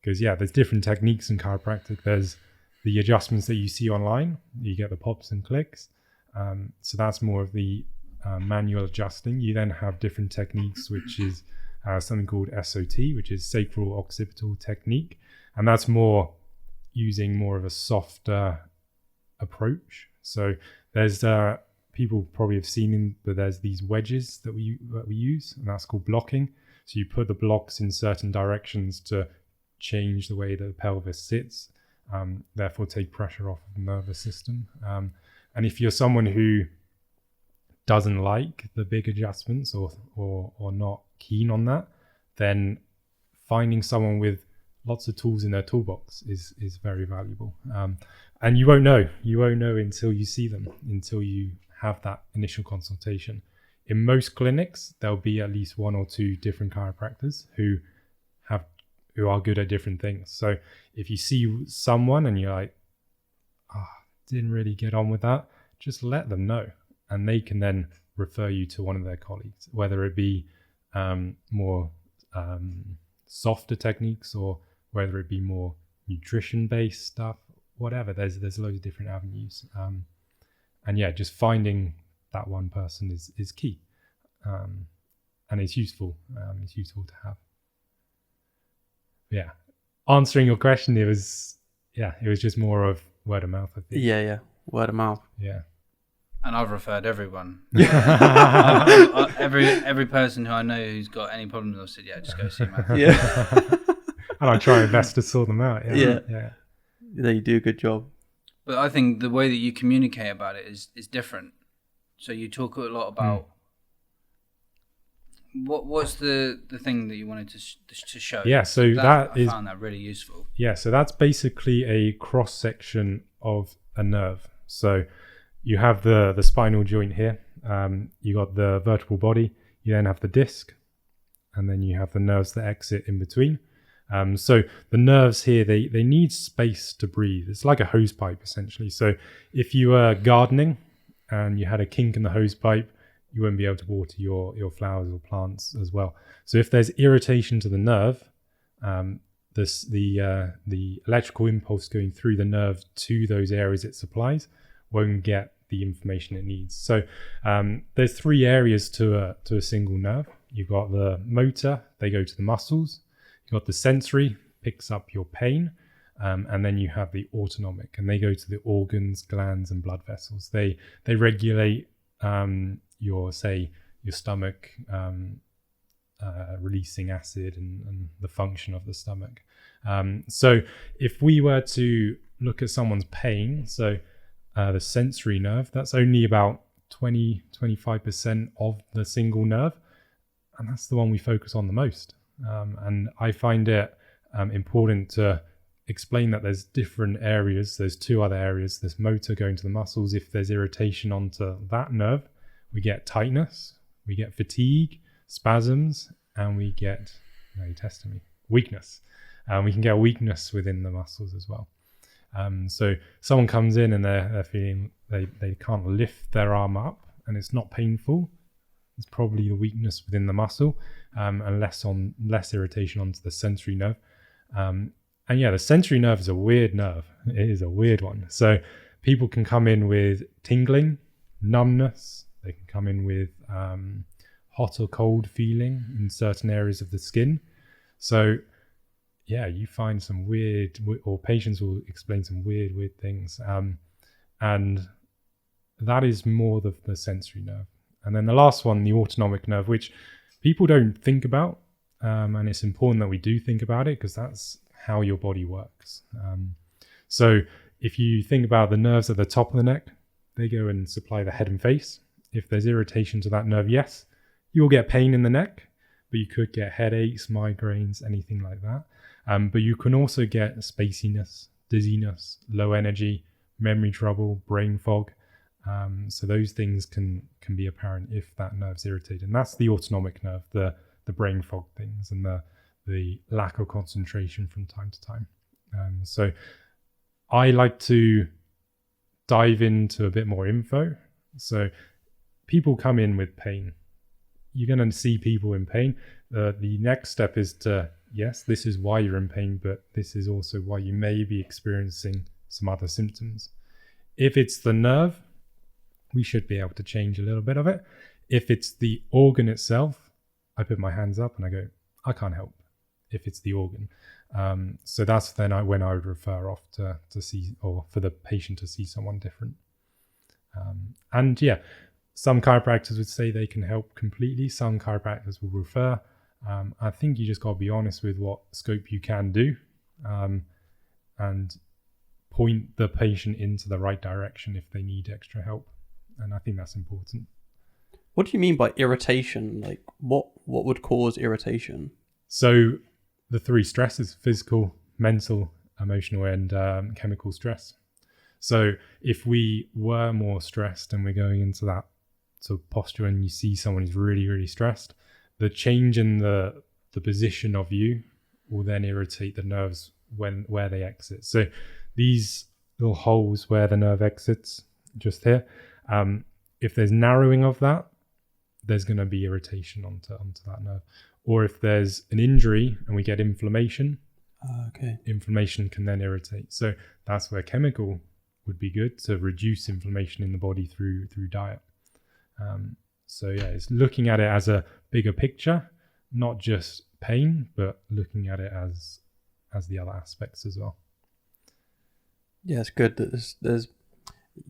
Because there's different techniques in chiropractic. There's the adjustments that you see online. You get the pops and clicks. So that's more of the manual adjusting. You then have different techniques, which is something called SOT, which is sacral occipital technique. And that's more using more of a softer approach. So there's people probably have seen them, but there's these wedges that we use, and that's called blocking. So you put the blocks in certain directions to change the way the pelvis sits, therefore take pressure off of the nervous system. And if you're someone who doesn't like the big adjustments or not keen on that, then finding someone with lots of tools in their toolbox is very valuable. And you won't know until you see them, until you have that initial consultation. In most clinics, there'll be at least one or two different chiropractors who are good at different things. So if you see someone and you're like, didn't really get on with that, just let them know, and they can then refer you to one of their colleagues, whether it be more softer techniques or whether it be more nutrition based stuff, whatever. There's loads of different avenues, and just finding that one person is key, and it's useful. It's useful to have. Answering your question, it was just more of word of mouth, I think. Word of mouth. And I've referred everyone. Every person who I know who's got any problems, I've said, just go see Matthew. And I try my best to sort them out. Yeah, you do a good job. But I think the way that you communicate about it is different. So you talk a lot about what's the thing that you wanted to show. So I found that really useful. So that's basically a cross section of a nerve. So you have the spinal joint here. You got the vertebral body. You then have the disc, and then you have the nerves that exit in between. So the nerves here, they need space to breathe. It's like a hose pipe, essentially. So if you were gardening and you had a kink in the hose pipe, you won't be able to water your flowers or plants as well. So if there's irritation to the nerve, the electrical impulse going through the nerve to those areas it supplies won't get the information it needs. So there's three areas to a single nerve. You've got the motor, they go to the muscles. You've got the sensory, picks up your pain. And then you have the autonomic, and they go to the organs, glands, and blood vessels. They regulate your stomach releasing acid and the function of the stomach. So if we were to look at someone's pain, the sensory nerve, that's only about 20-25% of the single nerve, and that's the one we focus on the most. And I find it important to explain that there's different areas. There's two other areas. There's motor going to the muscles. If there's irritation onto that nerve, we get tightness, we get fatigue, spasms, and we get, you tested me, weakness. We can get weakness within the muscles as well. So someone comes in and they're feeling they can't lift their arm up, and it's not painful. It's probably the weakness within the muscle, and less irritation onto the sensory nerve. And the sensory nerve is a weird nerve. It is a weird one. So people can come in with tingling, numbness. They can come in with hot or cold feeling in certain areas of the skin. So you find some weird, or patients will explain some weird things. And that is more the sensory nerve. And then the last one, the autonomic nerve, which people don't think about. And it's important that we do think about it, because that's how your body works. So if you think about the nerves at the top of the neck, they go and supply the head and face. If there's irritation to that nerve, yes, you'll get pain in the neck, but you could get headaches, migraines, anything like that. But you can also get spaciness, dizziness, low energy, memory trouble, brain fog. So those things can be apparent if that nerve's irritated. And that's the autonomic nerve, the brain fog things, and the lack of concentration from time to time. So I like to dive into a bit more info. So people come in with pain, you're going to see people in pain. The next step is to, yes, this is why you're in pain, but this is also why you may be experiencing some other symptoms. If it's the nerve, we should be able to change a little bit of it. If it's the organ itself, I put my hands up and I go, I can't help if it's the organ. So that's then when I would refer off to see, or for the patient to see someone different. And yeah, some chiropractors would say they can help completely. Some chiropractors will refer. I think you just got to be honest with what scope you can do, and point the patient into the right direction if they need extra help. And I think that's important. What do you mean by irritation? Like what would cause irritation? So the 3 stresses: physical, mental, emotional, and chemical stress. So if we were more stressed and we're going into that sort of posture and you see someone who's really, really stressed, the change in the position of you will then irritate the nerves where they exit. So these little holes where the nerve exits, just here, if there's narrowing of that, there's going to be irritation onto that nerve. Or if there's an injury and we get inflammation, inflammation can then irritate. So that's where chemical would be good to reduce inflammation in the body through diet. So yeah, it's looking at it as a bigger picture, not just pain, but looking at it as the other aspects as well. Yeah, it's good that there's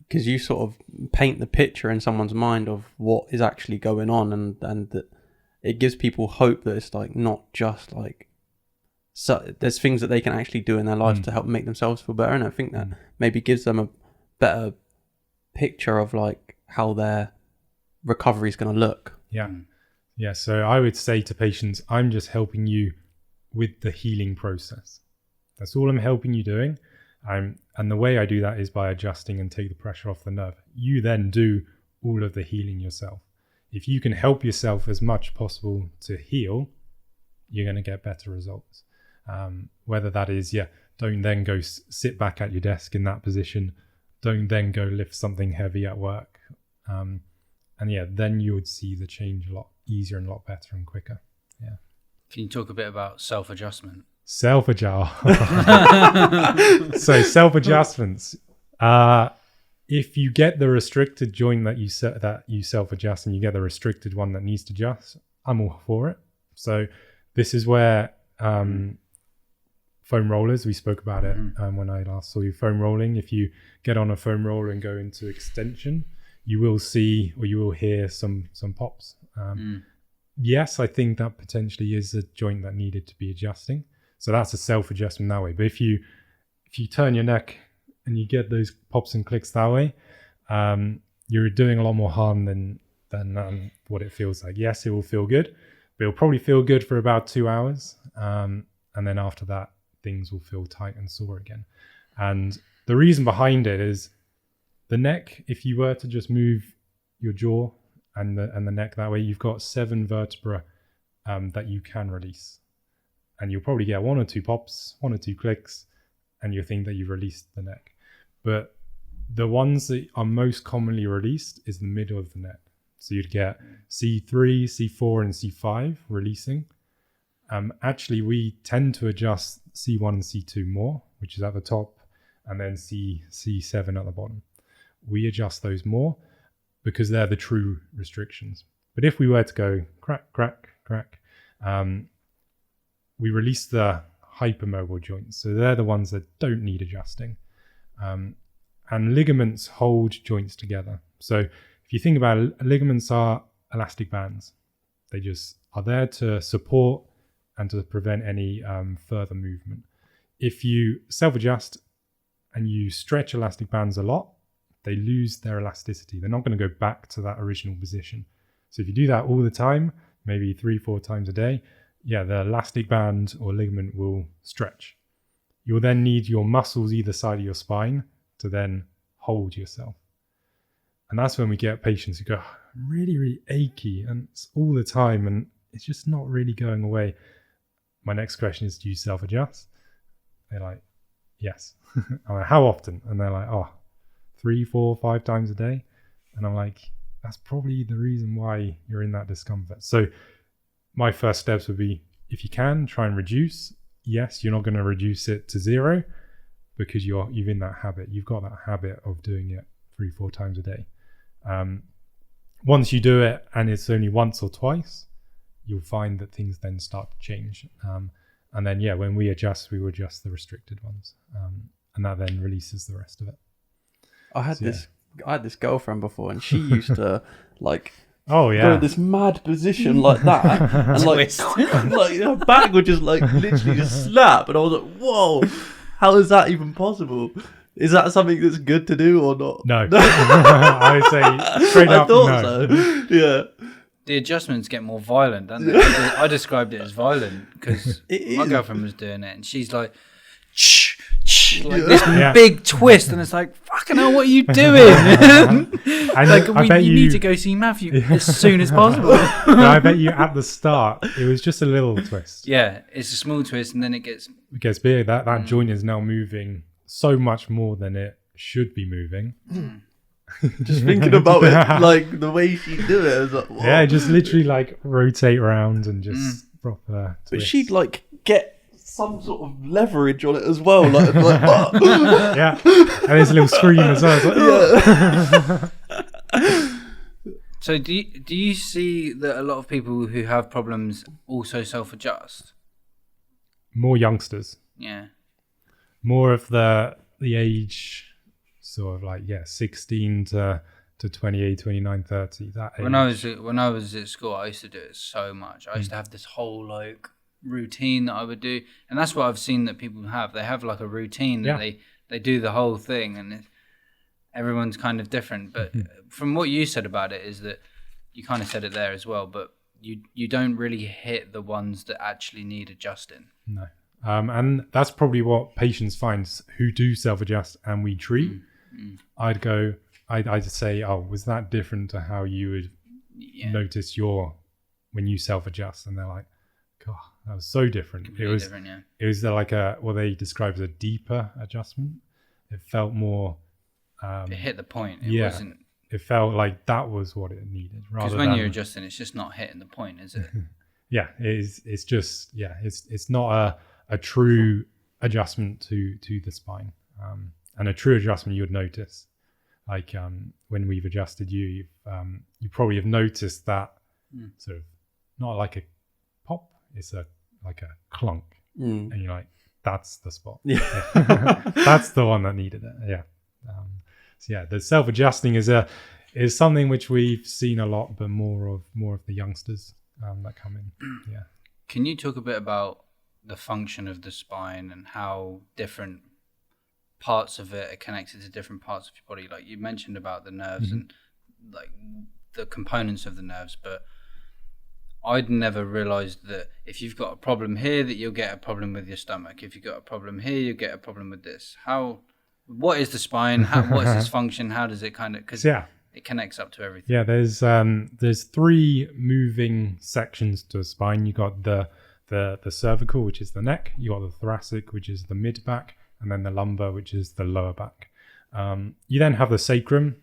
because you sort of paint the picture in someone's mind of what is actually going on, and that it gives people hope that it's like not just like, so there's things that they can actually do in their lives to help make themselves feel better. And I think that maybe gives them a better picture of like how their recovery is going to look. Yeah. So I would say to patients, I'm just helping you with the healing process. That's all I'm helping you doing. And the way I do that is by adjusting and take the pressure off the nerve. You then do all of the healing yourself. If you can help yourself as much possible to heal, you're going to get better results. Whether that is, don't then go sit back at your desk in that position. Don't then go lift something heavy at work. Then you would see the change a lot easier and a lot better and quicker. Yeah. Can you talk a bit about self-adjustment? Self-adjustments. If you get the restricted joint that you self-adjust and you get the restricted one that needs to adjust, I'm all for it. So this is where foam rollers, we spoke about it when I last saw you, foam rolling. If you get on a foam roller and go into extension, you will see or you will hear some pops. Yes, I think that potentially is a joint that needed to be adjusting. So that's a self-adjustment that way. But if you turn your neck and you get those pops and clicks that way, you're doing a lot more harm than what it feels like. Yes, it will feel good, but it'll probably feel good for about 2 hours. And then after that, things will feel tight and sore again. And the reason behind it is the neck, if you were to just move your jaw and the neck that way, you've got 7 vertebrae that you can release. And you'll probably get 1 or 2 pops, 1 or 2 clicks, and you'll think that you've released the neck. But the ones that are most commonly released is the middle of the neck. So you'd get C3, C4, and C5 releasing. Actually, we tend to adjust C1 and C2 more, which is at the top, and then C7 at the bottom. We adjust those more because they're the true restrictions. But if we were to go crack, crack, crack, we release the hypermobile joints. So they're the ones that don't need adjusting. And ligaments hold joints together. So if you think about it, ligaments are elastic bands. They just are there to support and to prevent any further movement. If you self-adjust and you stretch elastic bands a lot, they lose their elasticity. They're not going to go back to that original position. So if you do that all the time, maybe 3-4 times a day, the elastic band or ligament will stretch. You'll then need your muscles either side of your spine to then hold yourself. And that's when we get patients who go really, really achy and it's all the time and it's just not really going away. My next question is, do you self-adjust? They're like, yes. I'm like, how often? And they're like, 3, 4, 5 times a day. And I'm like, that's probably the reason why you're in that discomfort. So my first steps would be, if you can, try and reduce. Yes, you're not going to reduce it to 0 because you've in that habit. You've got that habit of doing it 3-4 times a day. Once you do it and it's only once or twice, you'll find that things then start to change. And then, when we adjust the restricted ones. And that then releases the rest of it. I had this girlfriend before, and she used to like go in this mad position like that, and like her back would just like literally just snap, and I was like, whoa, how is that even possible? Is that something that's good to do or not? No. I would say straight up no. I thought so. Yeah. The adjustments get more violent, don't they? I described it as violent because my girlfriend was doing it, and she's like, like this big twist, and it's like, fucking hell, what are you doing? Like, you need to go see Matthew as soon as possible. I bet you at the start it was just a little twist. Yeah, it's a small twist, and then it gets big. That joint is now moving so much more than it should be moving. Just thinking about it, like the way she do it, I was like, whoa. Yeah, just literally like rotate around and just proper twist. But she'd like get some sort of leverage on it as well, like yeah, and there's a little scream as well. So do you see that a lot of people who have problems also self-adjust? More youngsters. Yeah. More of the age, sort of like 16 to 28, 29, 30. That age. When I was at school, I used to do it so much. I used to have this whole like routine that I would do, and that's what I've seen that people have. They have like a routine that they do the whole thing, and everyone's kind of different. But from what you said about it, is that you kind of said it there as well, but you don't really hit the ones that actually need adjusting. No. And that's probably what patients find who do self-adjust and we treat. I'd say, oh, was that different to how you would notice when you self-adjust? And they're like, God, that was so different. Completely different, yeah. It was like what they describe as a deeper adjustment. It felt more... it hit the point. It wasn't... It felt like that was what it needed. Because when you're adjusting, it's just not hitting the point, is it? Yeah, it is. It's just, it's not a true adjustment to the spine. And a true adjustment you would notice. Like when we've adjusted you probably have noticed that sort of, not like a pop, it's like a clunk. And you're like, that's the spot. Yeah. That's the one that needed it. Yeah. The self-adjusting is something which we've seen a lot, but more of the youngsters that come in. Yeah. Can you talk a bit about the function of the spine and how different parts of it are connected to different parts of your body? Like you mentioned about the nerves and like the components of the nerves, but I'd never realized that if you've got a problem here, that you'll get a problem with your stomach. If you've got a problem here, you'll get a problem with this. What is the spine? What is its function? How does it kind of... Because it connects up to everything. Yeah, there's 3 moving sections to a spine. You got the cervical, which is the neck. You got the thoracic, which is the mid back, and then the lumbar, which is the lower back. You then have the sacrum.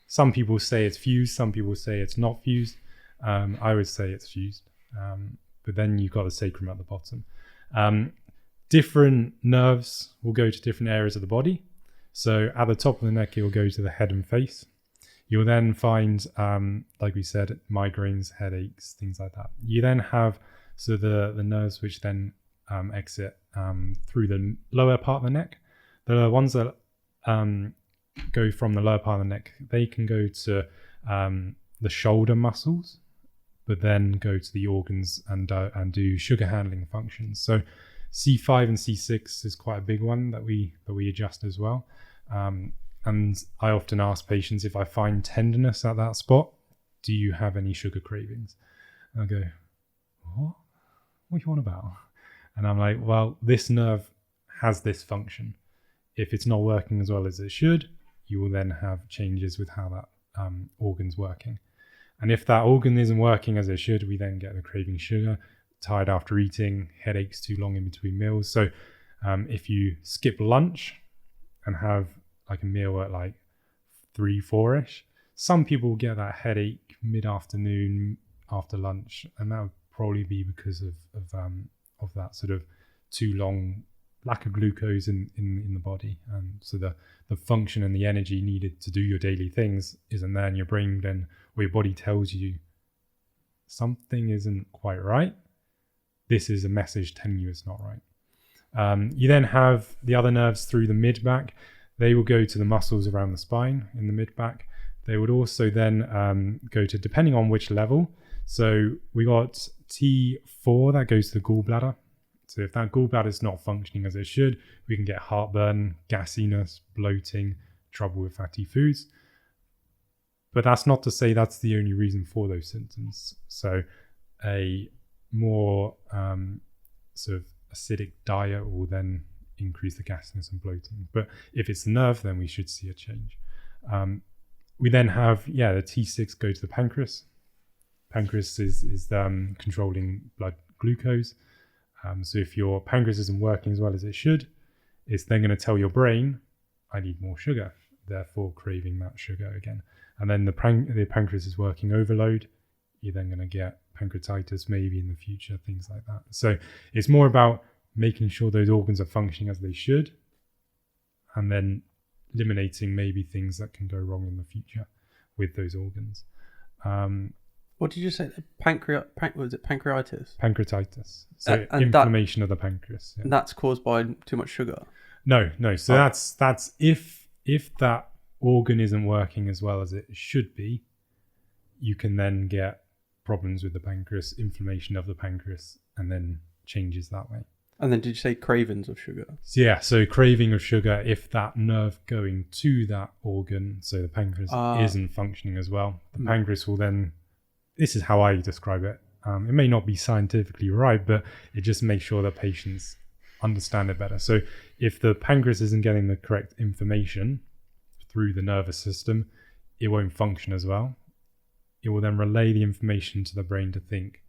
Some people say it's fused. Some people say it's not fused. I would say it's fused. But then you've got the sacrum at the bottom. Different nerves will go to different areas of the body. So at the top of the neck, it will go to the head and face. You'll then find, like we said, migraines, headaches, things like that. You then have the nerves which then exit through the lower part of the neck. The ones that go from the lower part of the neck, they can go to the shoulder muscles, but then go to the organs and do sugar handling functions. So C5 and C6 is quite a big one that we adjust as well. And I often ask patients, if I find tenderness at that spot, do you have any sugar cravings? And I go, what are you on about? And I'm like, well, this nerve has this function. If it's not working as well as it should, you will then have changes with how that organ's working. And if that organ isn't working as it should, we then get the craving sugar, tired after eating, headaches too long in between meals. So if you skip lunch and have like a meal at like 3-4ish, some people get that headache mid-afternoon after lunch, and that would probably be because of that sort of too long lack of glucose in the body, and so the function and the energy needed to do your daily things isn't there, and your brain then, or your body tells you something isn't quite right. This is a message telling you it's not right. You then have the other nerves through the mid-back. They will go to the muscles around the spine in the mid-back. They would also then go to, depending on which level. So we got T4 that goes to the gallbladder. So if that gallbladder is not functioning as it should, we can get heartburn, gassiness, bloating, trouble with fatty foods. But that's not to say that's the only reason for those symptoms. So a more sort of acidic diet will then increase the gassiness and bloating. But if it's the nerve, then we should see a change. We then have, the T6 go to the pancreas. Pancreas is controlling blood glucose. So if your pancreas isn't working as well as it should, it's then going to tell your brain, I need more sugar, therefore craving that sugar again. And then the pancreas is working overload. You're then going to get pancreatitis maybe in the future, things like that. So it's more about making sure those organs are functioning as they should, and then eliminating maybe things that can go wrong in the future with those organs. What did you say? Was it pancreatitis? Pancreatitis. So and inflammation of the pancreas. Yeah. And that's caused by too much sugar? No. So that's if that organ isn't working as well as it should be, you can then get problems with the pancreas, inflammation of the pancreas, and then changes that way. And then did you say cravings of sugar? So craving of sugar, if that nerve going to that organ, so the pancreas isn't functioning as well, the pancreas will then, this is how I describe it. It may not be scientifically right, but it just makes sure that patients understand it better. So if the pancreas isn't getting the correct information through the nervous system, it won't function as well. It will then relay the information to the brain to think,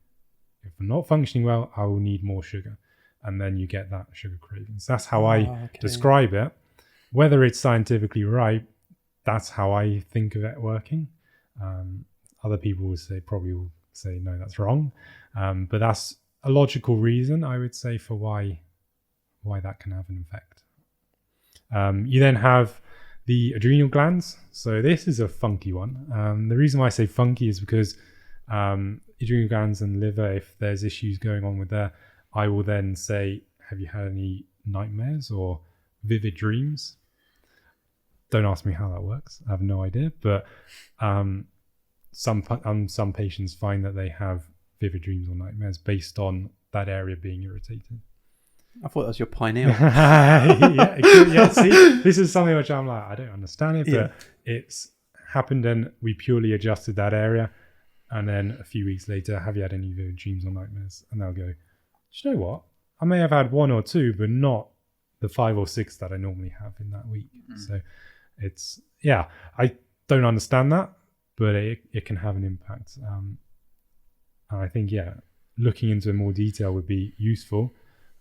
if I'm not functioning well, I will need more sugar. And then you get that sugar cravings. That's how I describe it. Whether it's scientifically right, that's how I think of it working. Other people will probably will say, no, that's wrong. But that's a logical reason, I would say, for why that can have an effect. You then have the adrenal glands. So this is a funky one. The reason why I say funky is because adrenal glands and liver, if there's issues going on with there, I will then say, have you had any nightmares or vivid dreams? Don't ask me how that works. I have no idea. But some patients find that they have vivid dreams or nightmares based on that area being irritated. I thought that was your pineal. See, this is something which I'm like, I don't understand it, but it's happened and we purely adjusted that area. And then a few weeks later, have you had any vivid dreams or nightmares? And they'll go, do you know what? I may have had one or two, but not the 5 or 6 that I normally have in that week. So it's, I don't understand that, but it can have an impact. And I think, looking into more detail would be useful.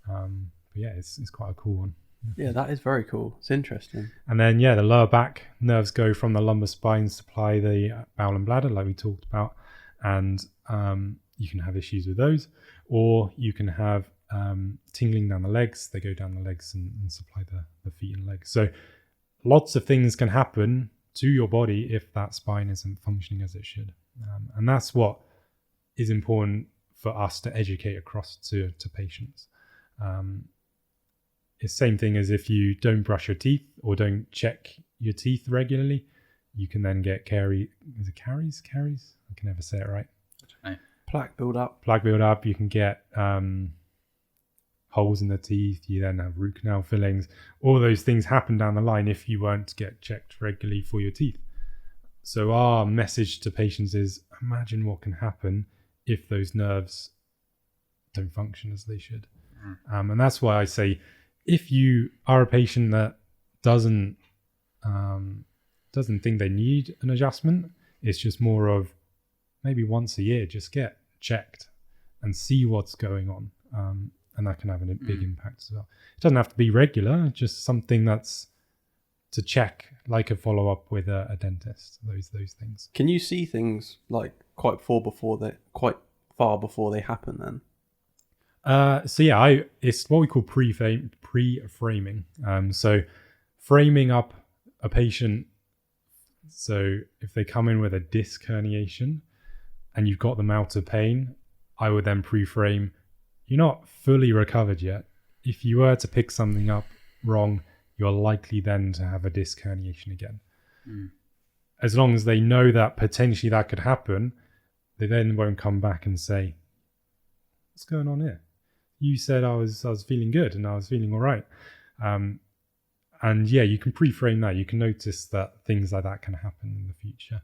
But it's quite a cool one. Yeah, that is very cool. It's interesting. And then, the lower back nerves go from the lumbar spine, supply the bowel and bladder, like we talked about. And you can have issues with those. Or you can have tingling down the legs. They go down the legs and supply the feet and legs. So lots of things can happen to your body if that spine isn't functioning as it should. And that's what is important for us to educate across to patients. It's the same thing as if you don't brush your teeth or don't check your teeth regularly, you can then get caries? I can never say it right. Plaque build up. You can get holes in the teeth. You then have root canal fillings. All those things happen down the line if you weren't to get checked regularly for your teeth. So our message to patients is, imagine what can happen if those nerves don't function as they should. And that's why I say, if you are a patient that doesn't think they need an adjustment, it's just more of maybe once a year, just get checked and see what's going on. And that can have a big impact as well. It doesn't have to be regular, just something that's to check, like a follow up with a dentist. Those things. Can you see things like quite far before they happen then? It's what we call pre-framing. So framing up a patient. So if they come in with a disc herniation and you've got them out of pain, I would then pre-frame. You're not fully recovered yet. If you were to pick something up wrong, you're likely then to have a disc herniation again. As long as they know that potentially that could happen, they then won't come back and say, what's going on here? You said I was feeling good and I was feeling all right. And yeah, you can pre-frame that. You can notice that things like that can happen in the future.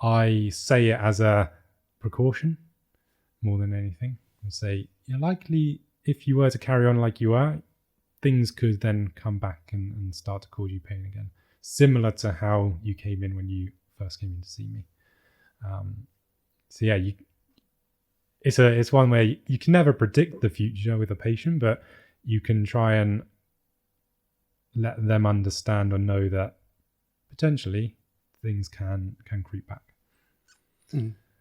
I say it as a precaution more than anything. And say, you're likely, if you were to carry on like you are, things could then come back and start to cause you pain again. Similar to how you came in when you first came in to see me. So yeah, it's one where you can never predict the future with a patient, but you can try and let them understand or know that potentially things can creep back.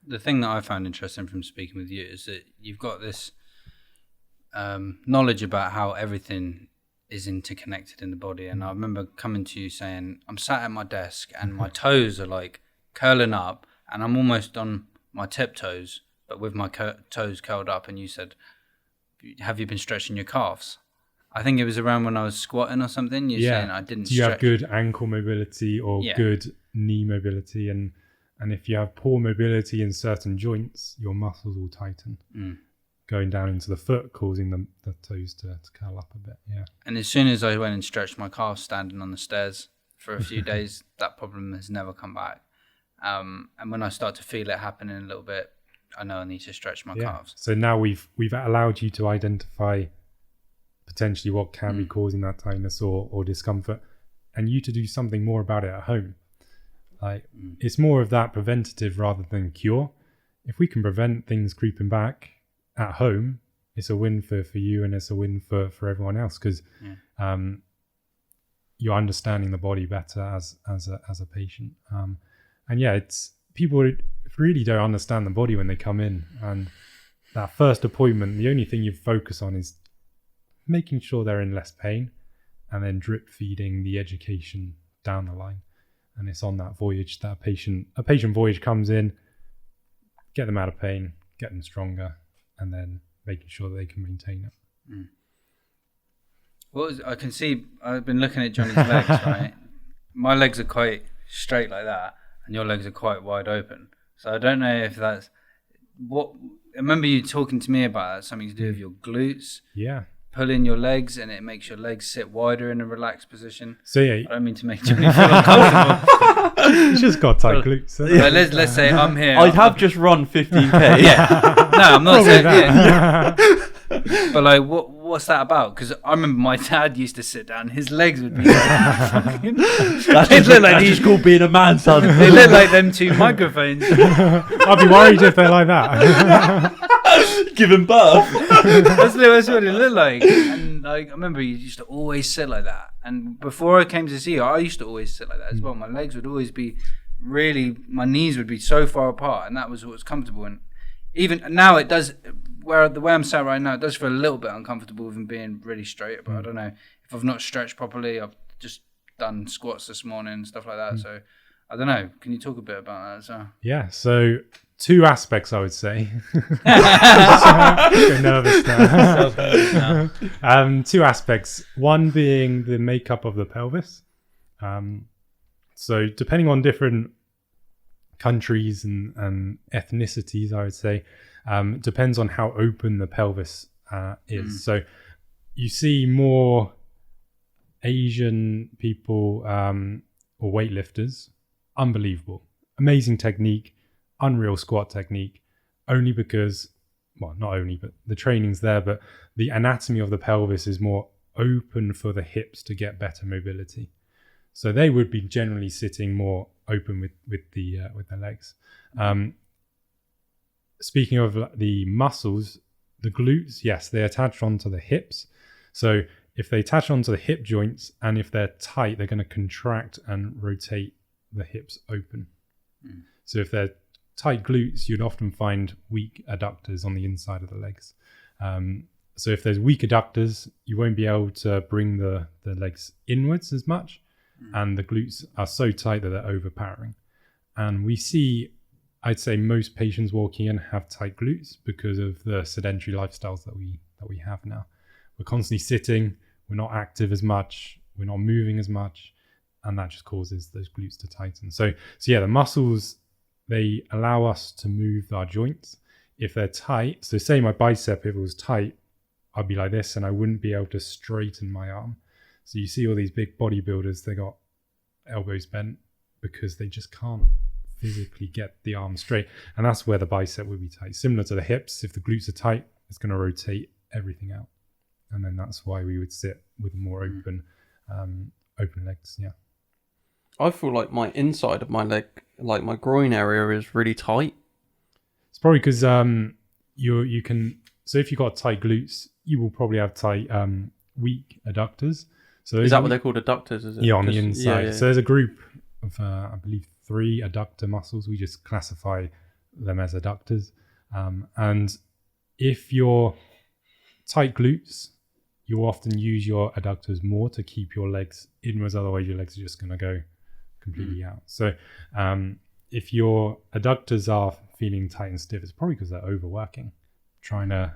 The thing that I found interesting from speaking with you is that you've got this knowledge about how everything is interconnected in the body. And I remember coming to you saying, I'm sat at my desk and my toes are like curling up and I'm almost on my tiptoes, but with my toes curled up. And you said, have you been stretching your calves? I think it was around when I was squatting or something. You're saying I didn't Do you stretch. have good ankle mobility or good knee mobility? And if you have poor mobility in certain joints, your muscles will tighten. Going down into the foot, causing the toes to curl up a bit. Yeah. And as soon as I went and stretched my calves standing on the stairs for a few days, that problem has never come back. And when I start to feel it happening a little bit, I know I need to stretch my calves. So now we've allowed you to identify potentially what can be causing that tightness or discomfort, and you to do something more about it at home. Like it's more of that preventative rather than cure. If we can prevent things creeping back at home, it's a win for you and it's a win for everyone else, because you're understanding the body better as a patient. And yeah, it's people really don't understand the body when they come in, and that first appointment, the only thing you focus on is making sure they're in less pain and then drip feeding the education down the line. And it's on that voyage that a patient voyage comes in, get them out of pain, get them stronger, and then making sure that they can maintain it. I can see, I've been looking at Johnny's legs, right? My legs are quite straight like that, and your legs are quite wide open. So I don't know if that's what. I remember you talking to me about that, something to do with your glutes. Yeah. Pull in your legs and it makes your legs sit wider in a relaxed position. So yeah, I don't mean to make Johnny feel uncomfortable. He's just got tight glutes. But let's say I'm here. I'd have just run 15k. Yeah. No, I'm not saying that. But like, what's that about? Because I remember my dad used to sit down. His legs would be like fucking. That's just called being a man, son. They look like them two microphones. I'd be worried if they're like that. Giving birth. That's what it looked like. And like, I remember you used to always sit like that. And before I came to see you, I used to always sit like that as well. My legs would always be my knees would be so far apart, and that was what was comfortable. And even now it does, the way I'm sat right now, it does feel a little bit uncomfortable with them being really straight. But I don't know if I've not stretched properly. I've just done squats this morning and stuff like that. So I don't know. Can you talk a bit about that as well? Yeah. So 2 aspects, I would say. I'm nervous now. 2 aspects. One being the makeup of the pelvis. So depending on different countries and ethnicities, I would say, depends on how open the pelvis is. So you see more Asian people or weightlifters, unbelievable, amazing technique, unreal squat technique, only because, well, not only, but the training's there, but the anatomy of the pelvis is more open for the hips to get better mobility. So they would be generally sitting more open with the legs. Speaking of the muscles, the glutes, yes, they attach onto the hips. So if they attach onto the hip joints, and if they're tight, they're going to contract and rotate the hips open. So if they're tight glutes, you'd often find weak adductors on the inside of the legs. So if there's weak adductors, you won't be able to bring the legs inwards as much, and the glutes are so tight that they're overpowering. And we see, I'd say, most patients walking in have tight glutes because of the sedentary lifestyles that we have now. We're constantly sitting, we're not active as much, we're not moving as much, and that just causes those glutes to tighten. So yeah, the muscles, they allow us to move our joints. If they're tight, so say my bicep, if it was tight, I'd be like this and I wouldn't be able to straighten my arm. So you see all these big bodybuilders, they got elbows bent because they just can't physically get the arm straight. And that's where the bicep would be tight. Similar to the hips, if the glutes are tight, it's going to rotate everything out. And then that's why we would sit with more open legs. Yeah. I feel like my inside of my leg, like my groin area, is really tight. It's probably because you can. So if you've got tight glutes, you will probably have tight weak adductors. So is that what they're called, adductors? Is it? Yeah, on the inside. Yeah. So there's a group of I believe 3 adductor muscles. We just classify them as adductors. And if you're tight glutes, you often use your adductors more to keep your legs inwards. Otherwise, your legs are just going to go completely out. So if your adductors are feeling tight and stiff, it's probably because they're overworking, trying to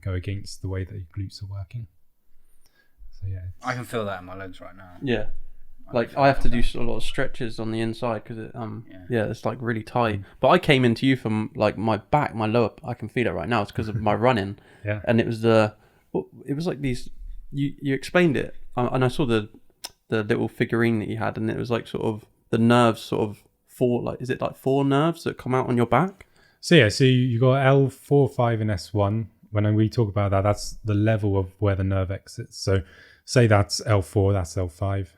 go against the way that your glutes are working. So yeah, I can feel that in my legs right now. Yeah, like I have to do a lot of stretches on the inside because it it's like really tight. But I came into you from like my back, my lower. I can feel it right now. It's because of my running. Yeah, and it was like these. You explained it, and I saw the little figurine that you had, and it was like sort of the nerves, sort of is it like 4 nerves that come out on your back? So yeah, so you got L4, 5, and S1. When we talk about that, that's the level of where the nerve exits. So say that's L4, that's L5.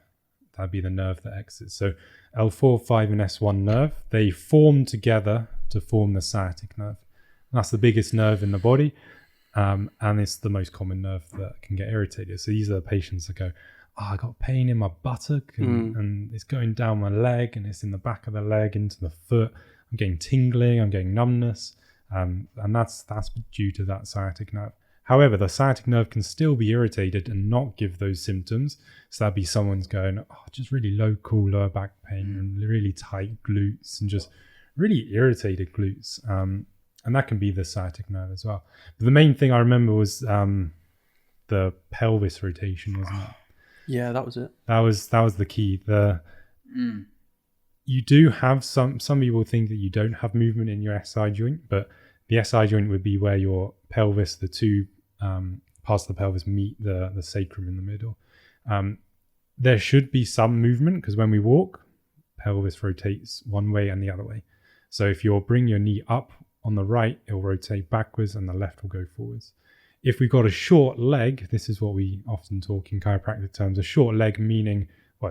That'd be the nerve that exits. So L4, 5, and S1 nerve, they form together to form the sciatic nerve. And that's the biggest nerve in the body, and it's the most common nerve that can get irritated. So these are the patients that go, I got pain in my buttock, and it's going down my leg, and it's in the back of the leg into the foot. I'm getting tingling, I'm getting numbness, and that's due to that sciatic nerve. However, the sciatic nerve can still be irritated and not give those symptoms. So that'd be someone's going, just really local lower back pain and really tight glutes and just really irritated glutes. And that can be the sciatic nerve as well. But the main thing I remember was the pelvis rotation, wasn't it? Yeah, that was it. That was the key. You do have some people think that you don't have movement in your SI joint, but the SI joint would be where your pelvis, the 2 parts of the pelvis meet the sacrum in the middle. There should be some movement because when we walk, pelvis rotates one way and the other way. So if you bring your knee up on the right, it'll rotate backwards and the left will go forwards. If we've got a short leg, this is what we often talk in chiropractic terms, a short leg meaning,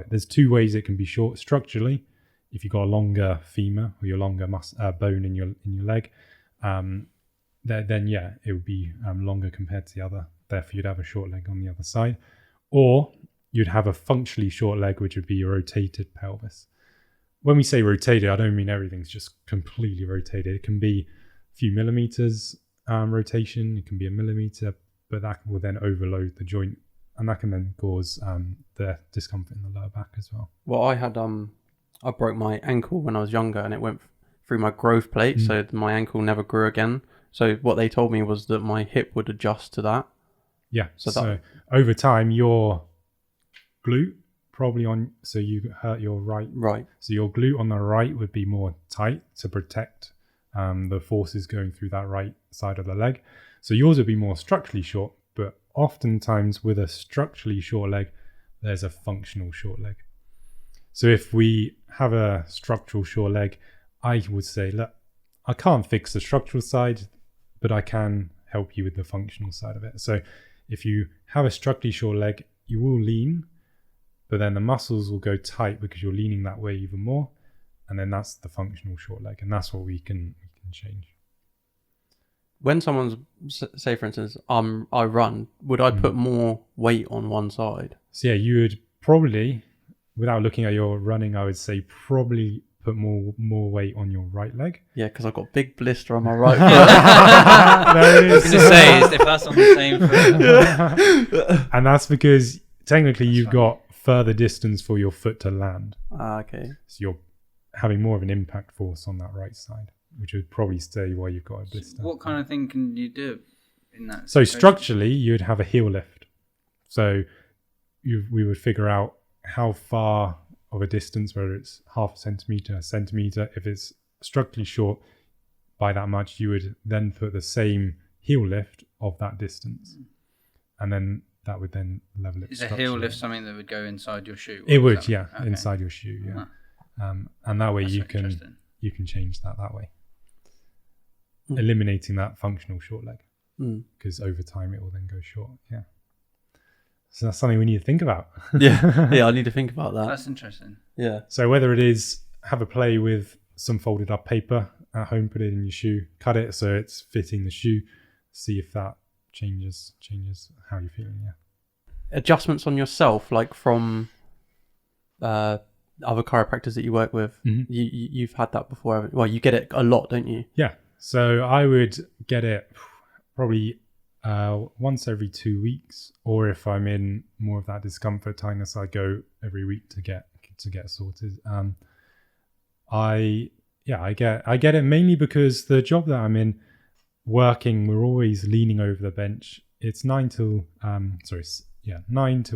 there's 2 ways it can be short structurally. If you've got a longer femur or your longer bone in your leg, then it would be longer compared to the other. Therefore, you'd have a short leg on the other side. Or you'd have a functionally short leg, which would be a rotated pelvis. When we say rotated, I don't mean everything's just completely rotated. It can be a few millimeters rotation. It can be a millimeter, but that will then overload the joint, and that can then cause the discomfort in the lower back as well. Well, I had I broke my ankle when I was younger, and it went through my growth plate, so my ankle never grew again. So what they told me was that my hip would adjust to that. Yeah. So over time, your glute so you hurt your right. Right. So your glute on the right would be more tight to protect the forces going through that right side of the leg. So yours would be more structurally short, but oftentimes with a structurally short leg, there's a functional short leg. So if we have a structural short leg, I would say, look, I can't fix the structural side, but I can help you with the functional side of it. So if you have a structurally short leg, you will lean, but then the muscles will go tight because you're leaning that way even more. And then that's the functional short leg. And that's what we can change. when someone's, say for instance, I run, would I put more weight on one side? So yeah, you would probably, without looking at your running, I would say probably put more weight on your right leg. Yeah, because I've got a big blister on my right foot. I was going to say, is if that's on the same foot. And that's because technically you've got further distance for your foot to land. Okay. So you're having more of an impact force on that right side, which would probably stay why you've got a blister. What kind of thing can you do in that? So situation? structurally, you'd have a heel lift. So we would figure out how far of a distance, whether it's half a centimeter. If it's structurally short by that much, you would then put the same heel lift of that distance, and then that would then level it. Is a heel lift something that would go inside your shoe? It would, yeah, okay. Inside your shoe, yeah. And that way That's you can change that way, eliminating that functional short leg, because over time it will then go short. Yeah. So that's something we need to think about. Yeah, I need to think about that. That's interesting. Yeah. So whether it is have a play with some folded up paper at home, put it in your shoe, cut it so it's fitting the shoe, see if that changes how you're feeling. Yeah. Adjustments on yourself, like from other chiropractors that you work with. You've had that before, haven't you? Well, you get it a lot, don't you? Yeah. So I would get it probably once every 2 weeks, or if I'm in more of that discomfort tightness, I go every week to get sorted. I get it mainly because the job that I'm in, working, we're always leaning over the bench. It's 9 till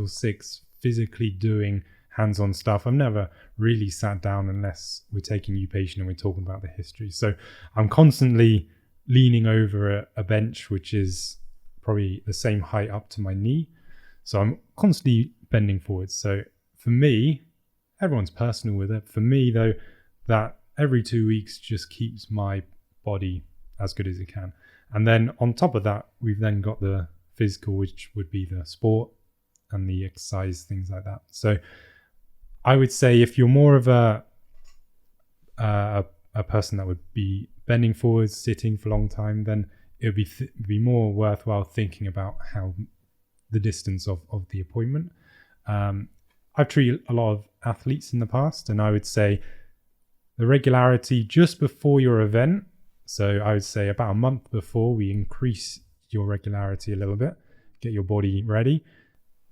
6, physically doing hands-on stuff. I've never really sat down unless we're taking new patient and we're talking about the history. So I'm constantly leaning over a bench, which is probably the same height up to my knee. So I'm constantly bending forwards. So for me, everyone's personal with it. For me though, that every 2 weeks just keeps my body as good as it can. And then on top of that, we've then got the physical, which would be the sport and the exercise, things like that. So I would say if you're more of a person that would be bending forwards, sitting for a long time, then it would be more worthwhile thinking about how the distance of the appointment. I've treated a lot of athletes in the past, and I would say the regularity just before your event. So I would say about a month before, we increase your regularity a little bit, get your body ready.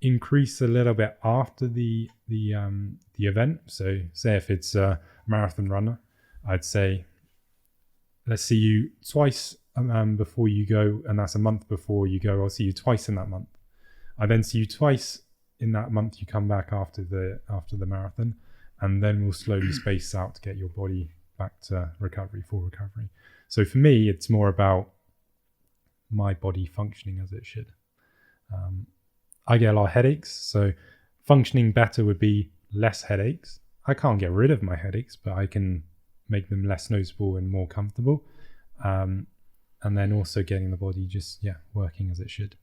Increase a little bit after the event. So say if it's a marathon runner, I'd say let's see you twice before you go, and that's a month before you go. I'll see you twice in that month. I then see you twice in that month. You come back after the marathon, and then we'll slowly space out to get your body back to full recovery. So for me, it's more about my body functioning as it should. I get a lot of headaches, so functioning better would be less headaches. I can't get rid of my headaches, but I can make them less noticeable and more comfortable. And then also getting the body just working as it should.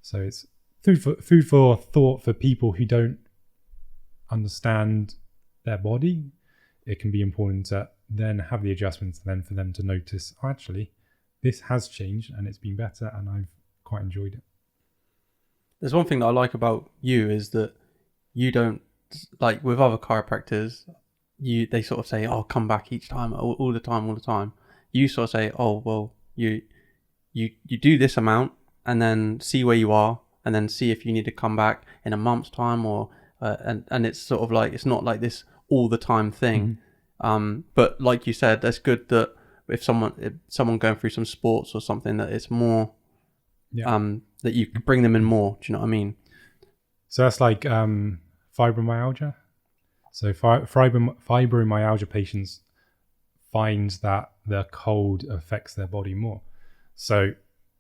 So it's food for thought for people who don't understand their body. It can be important to then have the adjustments, then for them to notice, actually, this has changed and it's been better, and I've quite enjoyed it. There's one thing that I like about you is that you don't, like with other chiropractors, they sort of say, "Oh, come back each time, all the time." You sort of say, "Oh, well, you do this amount and then see where you are, and then see if you need to come back in a month's time, or and it's sort of like, it's not like this all the time thing." But like you said, that's good that if someone going through some sports or something, that it's more. That you bring them in more. Do you know what I mean? So that's like fibromyalgia. So fibromyalgia patients find that the cold affects their body more. So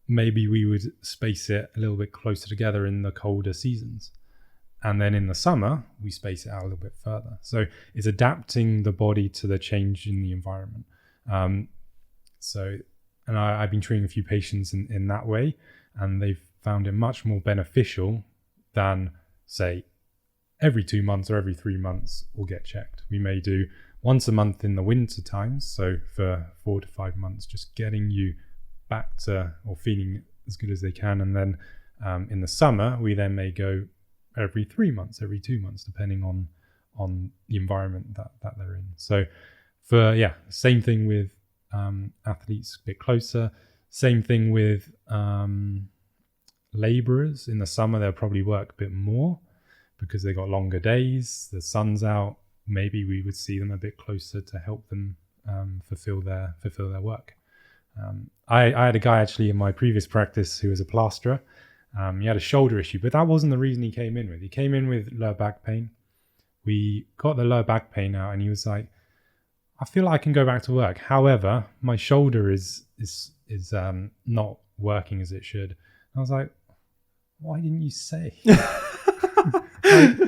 maybe we would space it a little bit closer together in the colder seasons. And then in the summer, we space it out a little bit further. So it's adapting the body to the change in the environment. I've been treating a few patients in that way, and they've found it much more beneficial than, say, every 2 months or every 3 months we'll get checked. We may do once a month in the winter times, so for 4 to 5 months, just getting you back to or feeling as good as they can. And then in the summer, we then may go every 3 months, every 2 months, depending on the environment that they're in. So same thing with athletes a bit closer. Same thing with laborers. In the summer, they'll probably work a bit more because they got longer days, the sun's out. Maybe we would see them a bit closer to help them fulfill their work. I had a guy actually in my previous practice who was a plasterer. He had a shoulder issue, but that wasn't the reason he came in with. He came in with lower back pain. We got the lower back pain out, and he was like, I feel like I can go back to work. However, my shoulder is not working as it should. I was like, why didn't you say?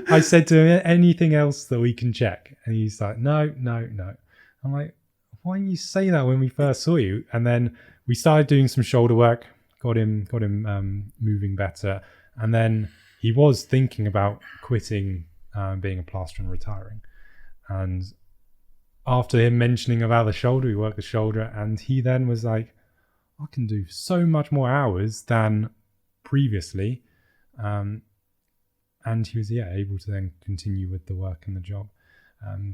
I said to him, anything else that we can check? And he's like, no. I'm like, why didn't you say that when we first saw you? And then we started doing some shoulder work, got him moving better. And then he was thinking about quitting being a plasterer and retiring. And after him mentioning about the shoulder, we worked the shoulder, and he then was like, I can do so much more hours than previously. And he was able to then continue with the work and the job.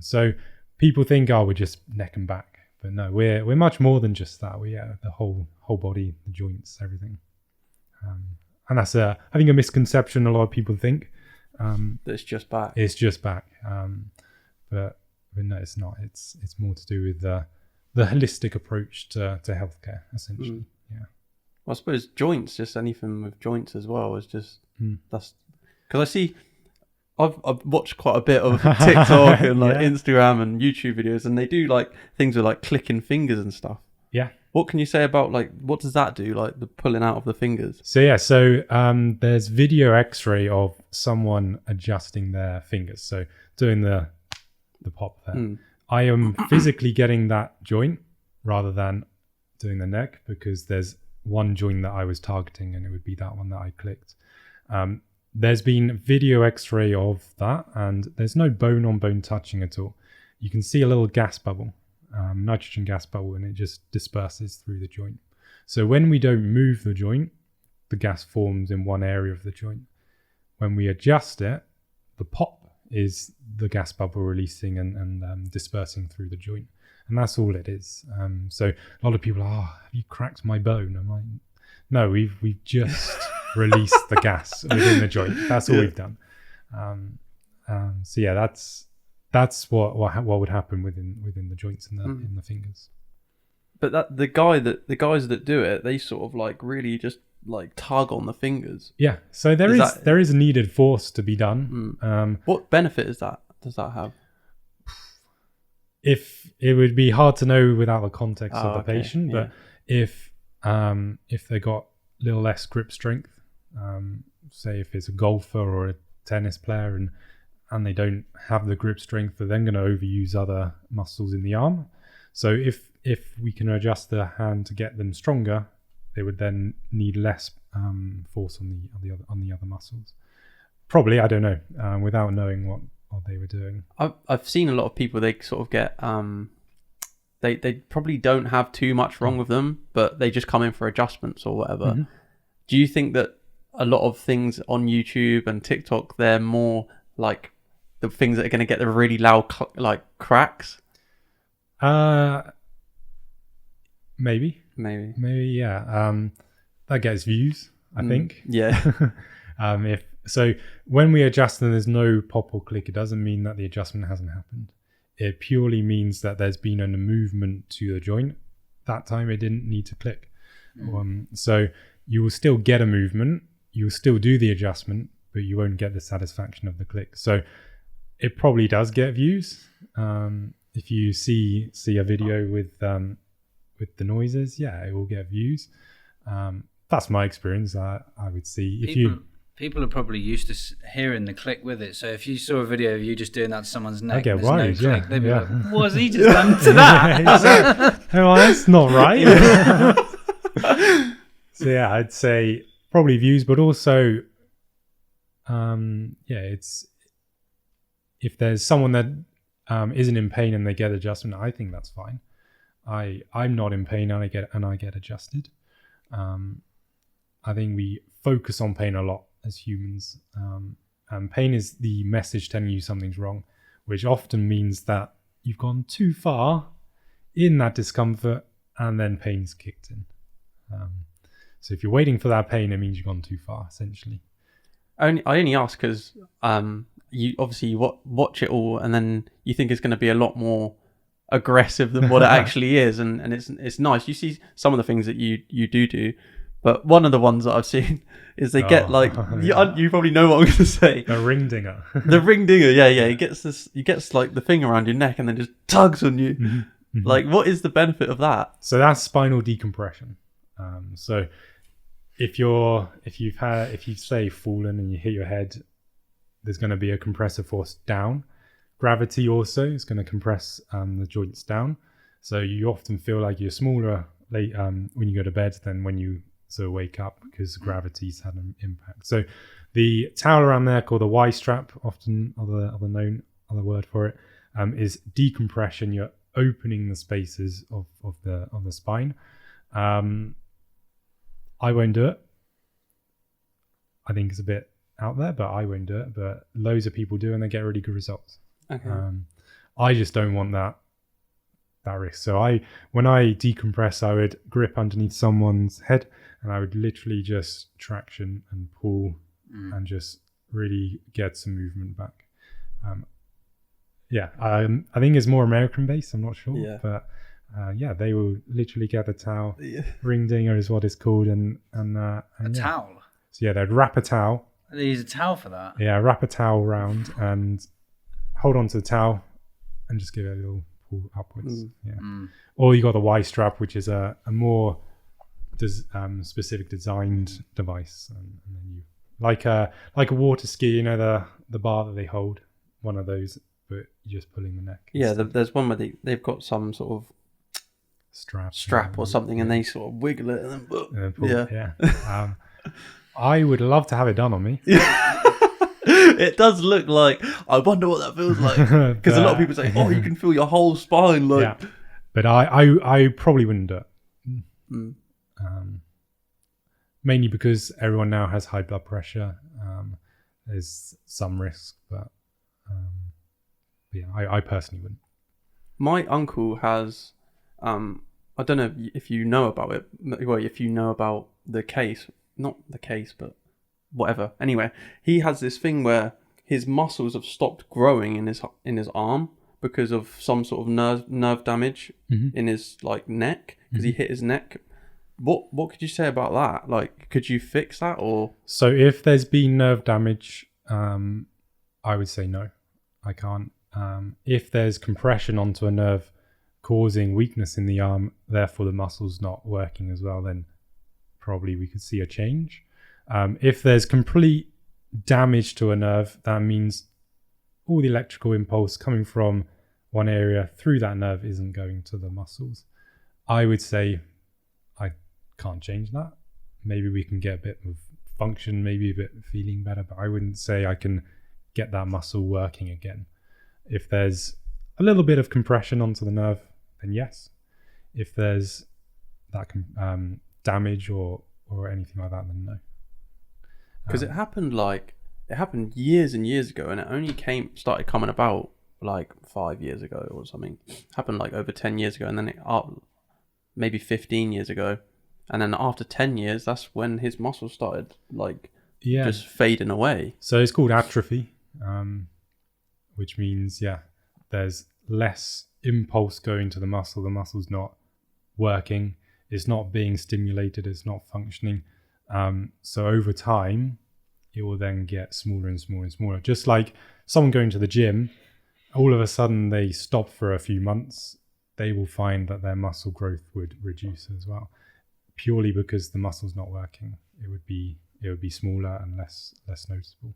So people think, we're just neck and back, but no, we're much more than just that. The whole body, the joints, everything. And that's I think a misconception a lot of people think. That it's just back. It's just back. But no, it's not. It's more to do with the holistic approach to healthcare, essentially. Yeah. Well, I suppose joints, just anything with joints as well, is just that's because I see. I've watched quite a bit of TikTok and Instagram and YouTube videos, and they do like things with like clicking fingers and stuff. Yeah. What can you say about what does that do, like the pulling out of the fingers? So there's video X-ray of someone adjusting their fingers. So doing the pop there. I am physically getting that joint rather than doing the neck, because there's one joint that I was targeting, and it would be that one that I clicked. There's been video X-ray of that, and there's no bone-on-bone touching at all. You can see a little gas bubble, nitrogen gas bubble, and it just disperses through the joint. So when we don't move the joint, the gas forms in one area of the joint. When we adjust it, the pop is the gas bubble releasing and dispersing through the joint. And that's all it is. So a lot of people are, have you cracked my bone? I'm like, no, we've just released the gas within the joint. That's all we've done. That's what would happen within the joints in the fingers. But the guys that do it, they sort of like really just like tug on the fingers. Yeah. So there is a needed force to be done. What benefit does that have? If it would be hard to know without the context of the patient, but if they got a little less grip strength, say if it's a golfer or a tennis player and they don't have the grip strength, they're then going to overuse other muscles in the arm. So if we can adjust the hand to get them stronger, they would then need less force on the other muscles. Probably, I don't know, without knowing what they were doing. I've seen a lot of people, they sort of get they probably don't have too much wrong with them, but they just come in for adjustments or whatever. Mm-hmm. Do you think that a lot of things on YouTube and TikTok, they're more like the things that are going to get the really loud cracks? Maybe, yeah. That gets views, I think. Yeah. So when we adjust and there's no pop or click, it doesn't mean that the adjustment hasn't happened. It purely means that there's been a movement to the joint. That time it didn't need to click. So you will still get a movement, you will still do the adjustment, but you won't get the satisfaction of the click. So it probably does get views. If you see a video with the noises, it will get views. That's my experience. I would see people are probably used to hearing the click with it. So if you saw a video of you just doing that to someone's neck, I get worried. Click, they'd be like, "What has he just done to that?" Oh, that's not right. So I'd say probably views, but also, it's if there's someone that isn't in pain and they get adjustment, I think that's fine. I'm not in pain and I get adjusted. I think we focus on pain a lot as humans. And pain is the message telling you something's wrong, which often means that you've gone too far in that discomfort and then pain's kicked in. So if you're waiting for that pain, it means you've gone too far, essentially. I only ask because you obviously watch it all and then you think it's going to be a lot more aggressive than what it actually is, and it's nice. You see some of the things that you do, but one of the ones that I've seen is they get like you probably know what I'm going to say. The ring dinger. The ring dinger, yeah. He gets like the thing around your neck and then just tugs on you. Mm-hmm. Like, what is the benefit of that? So that's spinal decompression. So if you've say fallen and you hit your head, there's going to be a compressive force down. Gravity also is going to compress the joints down. So you often feel like you're smaller when you go to bed than when you sort of wake up, because gravity's had an impact. So the towel around there, called the Y strap, often other word for it, is decompression. You're opening the spaces of the spine. I won't do it. I think it's a bit out there, but I won't do it. But loads of people do, and they get really good results. Okay. I just don't want that risk. So when I decompress, I would grip underneath someone's head, and I would literally just traction and pull and just really get some movement back. I think it's more American based. I'm not sure, but they will literally get a towel. Ring dinger is what it's called, and a towel. So they'd wrap a towel. They use a towel for that. Yeah, wrap a towel around and hold on to the towel and just give it a little pull upwards. Or you got the Y strap, which is a more specific designed device, and then you like a water ski. You know the bar that they hold, one of those, but you're just pulling the neck. Yeah, there's one where they've got some sort of strap or something, and they sort of wiggle it and then pull. Yeah. I would love to have it done on me. It does look like, I wonder what that feels like, because a lot of people say, oh, you can feel your whole spine. Like, but I probably wouldn't do it. Mainly because everyone now has high blood pressure. There's some risk, but I personally wouldn't. My uncle has, I don't know if you know about it. Well, if you know about the case, not the case, but whatever. Anyway, he has this thing where his muscles have stopped growing in his arm because of some sort of nerve damage in his like neck, because he hit his neck. What could you say about that? Like, could you fix that? Or so if there's been nerve damage, I would say no, I can't. If there's compression onto a nerve causing weakness in the arm, therefore the muscle's not working as well, then probably we could see a change. If there's complete damage to a nerve, that means all the electrical impulse coming from one area through that nerve isn't going to the muscles. I would say I can't change that. Maybe we can get a bit of function, maybe a bit feeling better, but I wouldn't say I can get that muscle working again. If there's a little bit of compression onto the nerve, then yes. If there's that damage or anything like that, then no. Because it happened years and years ago, and it only started coming about like 5 years ago or something. It happened like over 10 years ago, and then maybe 15 years ago, and then after 10 years, that's when his muscles started just fading away. So it's called atrophy, which means there's less impulse going to the muscle. The muscle's not working. It's not being stimulated. It's not functioning. So over time, it will then get smaller and smaller and smaller. Just like someone going to the gym, all of a sudden they stop for a few months, they will find that their muscle growth would reduce as well, purely because the muscle's not working. It would be smaller and less noticeable.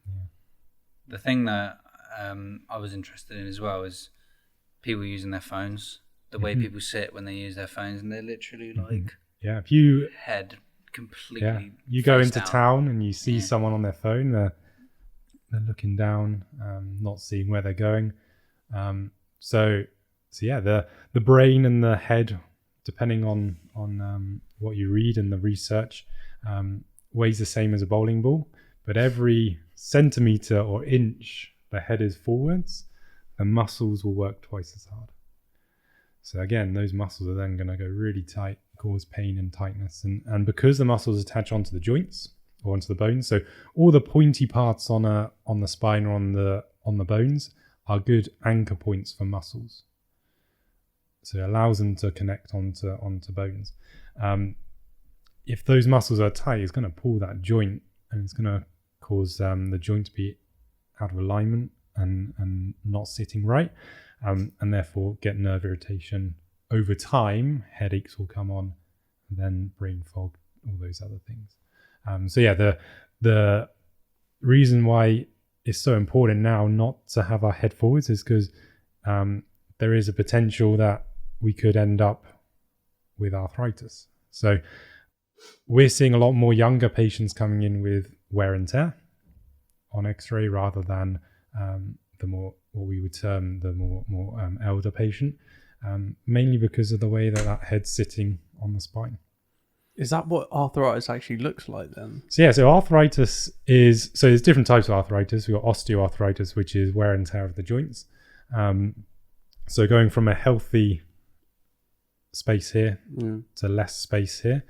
Yeah. The thing that I was interested in as well is people using their phones. The way people sit when they use their phones, and they're literally if you head completely. You go into town and you see someone on their phone, they're looking down, not seeing where they're going. So the brain and the head, depending on on what you read and the research, weighs the same as a bowling ball, but every centimeter or inch the head is forwards, the muscles will work twice as hard. So again, those muscles are then going to go really tight, cause pain and tightness. And because the muscles attach onto the joints or onto the bones, so all the pointy parts on the spine or on the bones are good anchor points for muscles. So it allows them to connect onto bones. If those muscles are tight, it's going to pull that joint, and it's going to cause the joint to be out of alignment and not sitting right, and therefore get nerve irritation. Over time, headaches will come on, and then brain fog, all those other things. So yeah, the reason why it's so important now not to have our head forwards is because there is a potential that we could end up with arthritis. So we're seeing a lot more younger patients coming in with wear and tear on X-ray rather than the more, what we would term the more elder patient, mainly because of the way that head's sitting on the spine. Is that what arthritis actually looks like then? So arthritis is, so there's different types of arthritis. We've got osteoarthritis, which is wear and tear of the joints. So going from a healthy space here to less space here,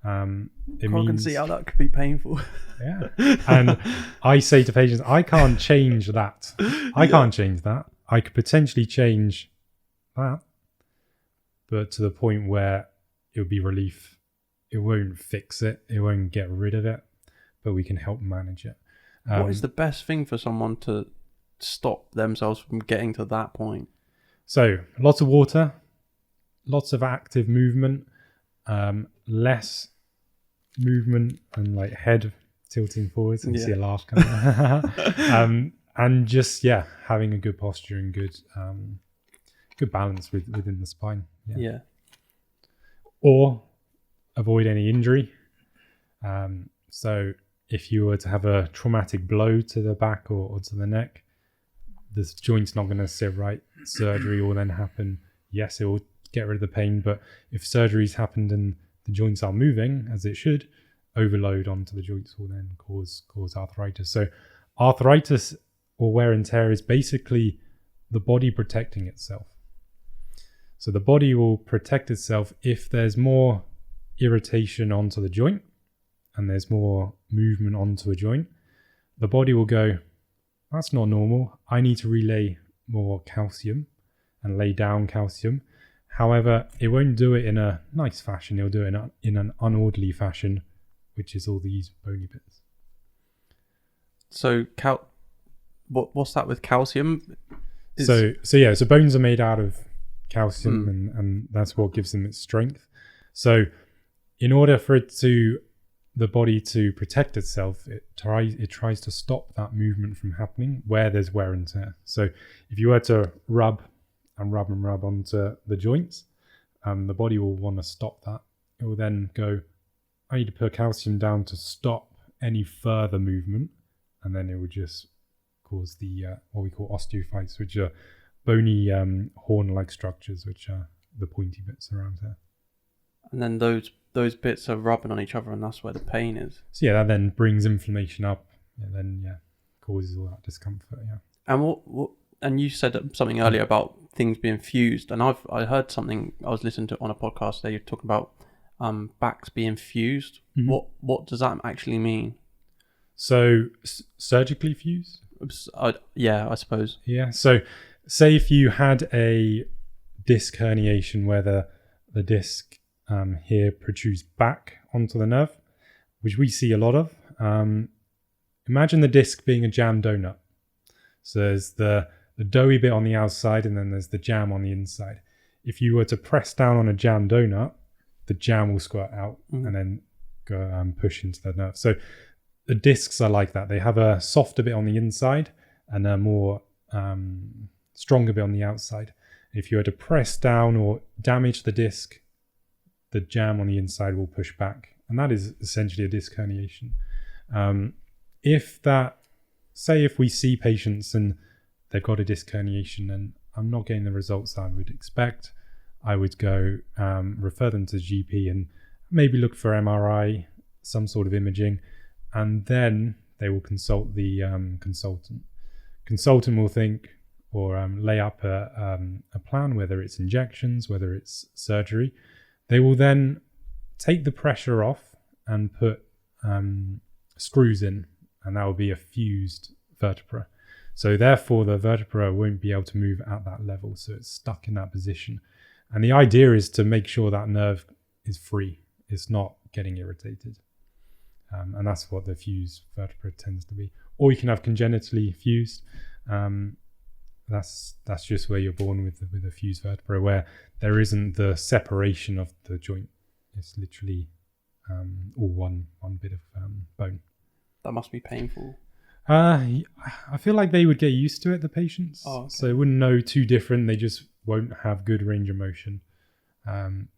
it means... I can see how that could be painful. Yeah. And I say to patients, I can't change that. I can't change that. I could potentially change that, but to the point where it would be relief. It won't fix it. It won't get rid of it, but we can help manage it. What is the best thing for someone to stop themselves from getting to that point? So lots of water, lots of active movement, less movement and like head tilting forwards, and see a laugh coming. And just having a good posture and good balance within the spine. Yeah. Or avoid any injury. So if you were to have a traumatic blow to the back or to the neck, this joint's not going to sit right. Surgery will then happen. Yes, it will get rid of the pain, but if surgery's happened and the joints are moving as it should, overload onto the joints will then cause arthritis. So arthritis or wear and tear is basically the body protecting itself. So the body will protect itself if there's more irritation onto the joint and there's more movement onto a joint. The body will go, that's not normal. I need to relay more calcium and lay down calcium. However, it won't do it in a nice fashion. It'll do it in an unorderly fashion, which is all these bony bits. So what's that with calcium? So bones are made out of calcium, and that's what gives them its strength. So in order for the body to protect itself, it tries to stop that movement from happening where there's wear and tear. So if you were to rub onto the joints, the body will want to stop that. It will then go, I need to put calcium down to stop any further movement, and then it will just cause the what we call osteophytes, which are bony horn-like structures, which are the pointy bits around here. And then those bits are rubbing on each other, and that's where the pain is. So that then brings inflammation up, and then causes all that discomfort. And what? And you said something earlier about things being fused, and I heard something. I was listening to on a podcast there. You're talking about backs being fused. Mm-hmm. What does that actually mean? So surgically fused? I suppose. Yeah. So say if you had a disc herniation where the disc here protrudes back onto the nerve, which we see a lot of. Imagine the disc being a jam donut. So there's the doughy bit on the outside, and then there's the jam on the inside. If you were to press down on a jam donut, the jam will squirt out and then go push into the nerve. So the discs are like that. They have a softer bit on the inside and a more stronger bit on the outside. If you were to press down or damage the disc, the jam on the inside will push back, and that is essentially a disc herniation. If we see patients and they've got a disc herniation and I'm not getting the results I would expect, I would go refer them to GP and maybe look for MRI, some sort of imaging, and then they will consult the consultant. Consultant will think or lay up a plan, whether it's injections, whether it's surgery. They will then take the pressure off and put screws in, and that will be a fused vertebra. So therefore, the vertebra won't be able to move at that level, so it's stuck in that position. And the idea is to make sure that nerve is free. It's not getting irritated. And that's what the fused vertebra tends to be. Or you can have congenitally fused. That's just where you're born with a fused vertebra, where there isn't the separation of the joint. It's literally all one bit of bone. That must be painful. I feel like they would get used to it, the patients. Oh, okay. So they wouldn't know too different. They just won't have good range of motion.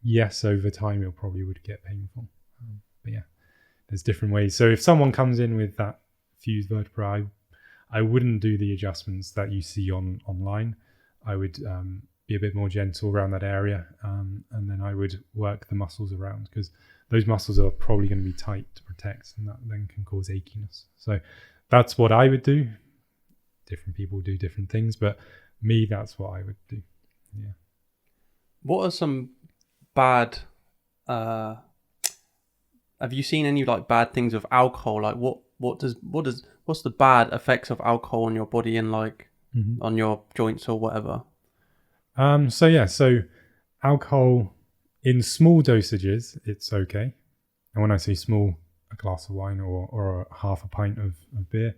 Yes, over time it probably would get painful. But yeah, there's different ways. So if someone comes in with that fused vertebra, I wouldn't do the adjustments that you see online. I would be a bit more gentle around that area, and then I would work the muscles around, because those muscles are probably going to be tight to protect, and that then can cause achiness. So that's what I would do. Different people do different things, but me, that's what I would do. Yeah. What are some bad? Have you seen any like bad things with alcohol? Like what's the bad effects of alcohol on your body and like on your joints or whatever? So alcohol in small dosages, it's okay. And when I say small, a glass of wine or a half a pint of beer.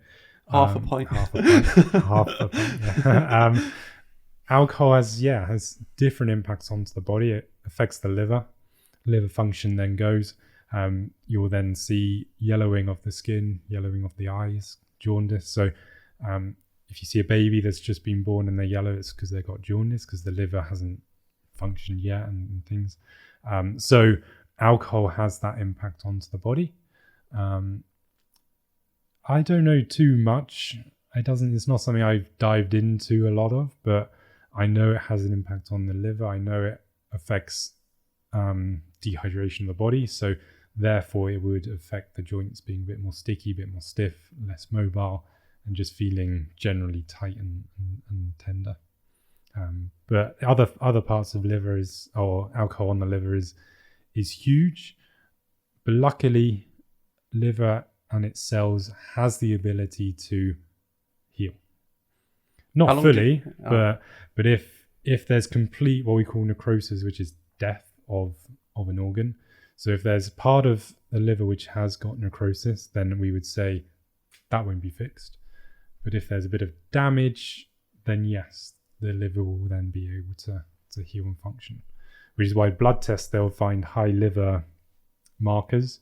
Half a pint. Half a pint. Yeah. Alcohol has different impacts onto the body. It affects the liver. Liver function then goes. You will then see yellowing of the skin, yellowing of the eyes, jaundice. So if you see a baby that's just been born and they're yellow, it's because they've got jaundice, because the liver hasn't functioned yet and things. So alcohol has that impact onto the body. I don't know too much. It's not something I've dived into a lot of, but I know it has an impact on the liver. I know it affects dehydration of the body. So therefore it would affect the joints being a bit more sticky, a bit more stiff, less mobile, and just feeling generally tight and tender. But other parts of liver or alcohol on the liver is huge. But luckily, liver and its cells has the ability to heal. Not fully, but if there's complete what we call necrosis, which is death of an organ. So if there's part of the liver which has got necrosis, then we would say that won't be fixed. But if there's a bit of damage, then yes, the liver will then be able to heal and function. Which is why blood tests, they'll find high liver markers.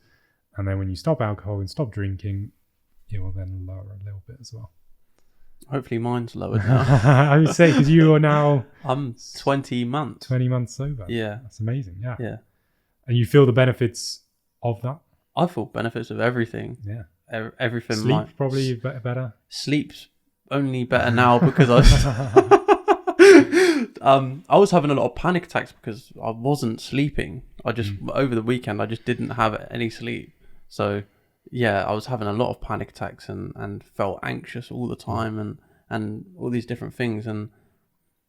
And then when you stop alcohol and stop drinking, it will then lower a little bit as well. Hopefully mine's lowered now. I would say, because you are now... I'm 20 months. 20 months sober. Yeah. That's amazing, yeah. Yeah. And you feel the benefits of that? I feel benefits of everything. Yeah. Everything. Sleep probably better? Sleep's only better now because I was having a lot of panic attacks because I wasn't sleeping. Over the weekend, I just didn't have any sleep. So yeah, I was having a lot of panic attacks and felt anxious all the time and all these different things. And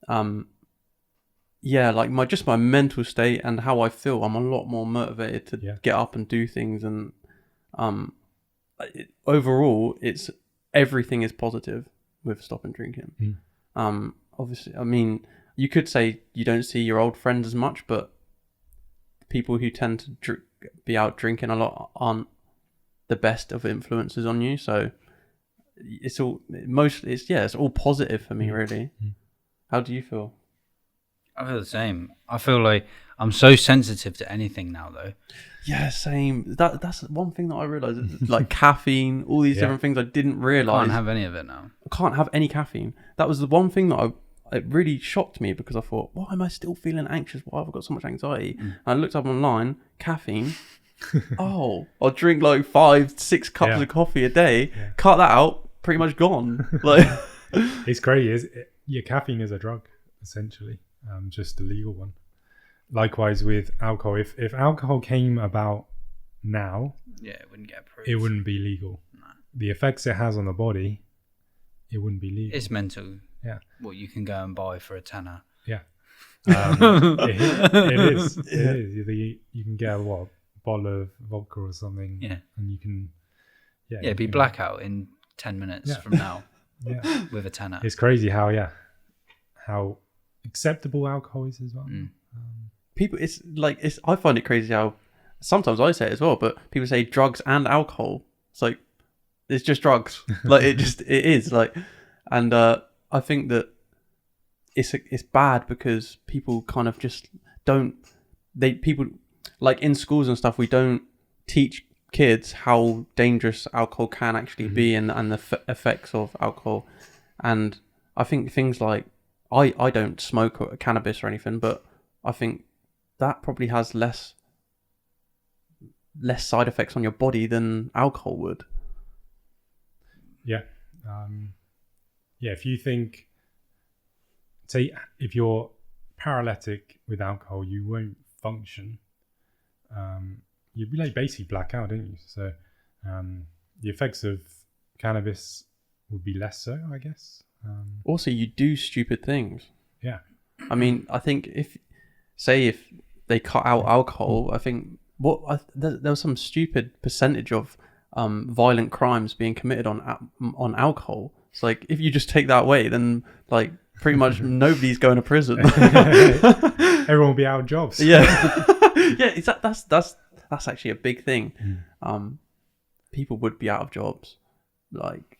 like my mental state and how I feel, I'm a lot more motivated to get up and do things. And overall, everything is positive with stopping drinking. Obviously, I mean, you could say you don't see your old friends as much, but people who tend to be out drinking a lot aren't the best of influences on you. So it's all positive for me, really. How do you feel? I feel the same. I feel like I'm so sensitive to anything now, though. Yeah, same. That's one thing that I realised. Like caffeine, all these different things I didn't realise. I can't have any of it now. I can't have any caffeine. That was the one thing that it really shocked me, because I thought, why am I still feeling anxious? Why have I got so much anxiety? And I looked up online, caffeine. I'll drink like 5-6 cups of coffee a day. Yeah. Cut that out, pretty much gone. Like it's crazy. Caffeine is a drug, essentially, just a legal one. likewise with alcohol. If alcohol came about now, it wouldn't get approved. it wouldn't be legal. No. The effects it has on the body, it wouldn't be legal. It's mental. Yeah. What you can go and buy for a tenner. Yeah. It is. You can get a bottle of vodka or something. Yeah. And you can. Yeah. It'd be blackout in 10 minutes from now. Yeah. With a tenner. It's crazy how acceptable alcohol is as well. People, I find it crazy how sometimes I say it as well, but people say drugs and alcohol. It's like, it's just drugs. Like it is like, and I think that it's bad because people kind of just people like in schools and stuff, we don't teach kids how dangerous alcohol can actually be and the effects of alcohol. And I think things like, I don't smoke cannabis or anything, but I think that probably has less side effects on your body than alcohol would. Yeah. If you think, say, if you're paralytic with alcohol, you won't function. You'd be like basically black out, don't you? So the effects of cannabis would be less so, I guess. Also, you do stupid things. Yeah. I mean, I think if they cut out alcohol, I think there was some stupid percentage of violent crimes being committed on alcohol. It's like, if you just take that away, then like pretty much nobody's going to prison. Everyone will be out of jobs. Yeah. Yeah, that's actually a big thing. People would be out of jobs. Like,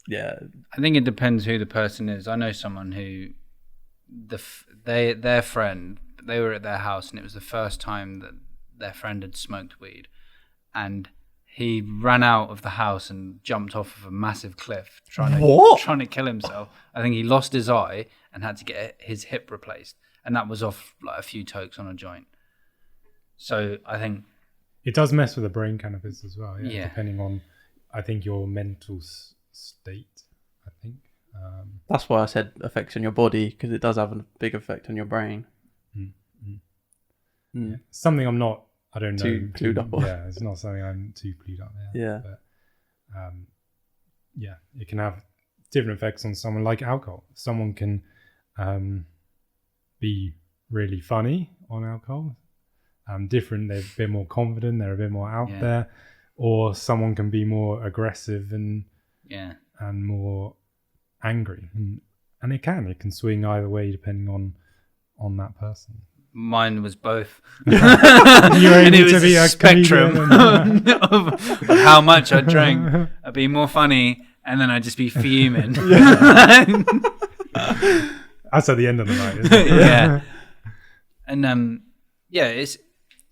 yeah. I think it depends who the person is. I know someone who their friend, they were at their house and it was the first time that their friend had smoked weed, and he ran out of the house and jumped off of a massive cliff trying to kill himself. I think he lost his eye and had to get his hip replaced, and that was off like a few tokes on a joint. So I think it does mess with the brain, cannabis as well. Yeah. Depending on, I think, your mental state. I think that's why I said effects on your body, because it does have a big effect on your brain. Yeah. Something I don't know. Too clued up on. Yeah, it's not something I'm too clued up. Yeah. But it can have different effects on someone, like alcohol. Someone can be really funny on alcohol. Different, they're a bit more confident, they're a bit more out there, or someone can be more aggressive and more angry, and it can swing either way depending on that person. Mine was both. And it was to be a spectrum of how much I drank. I'd be more funny, and then I'd just be fuming. That's at the end of the night, isn't it? Yeah. And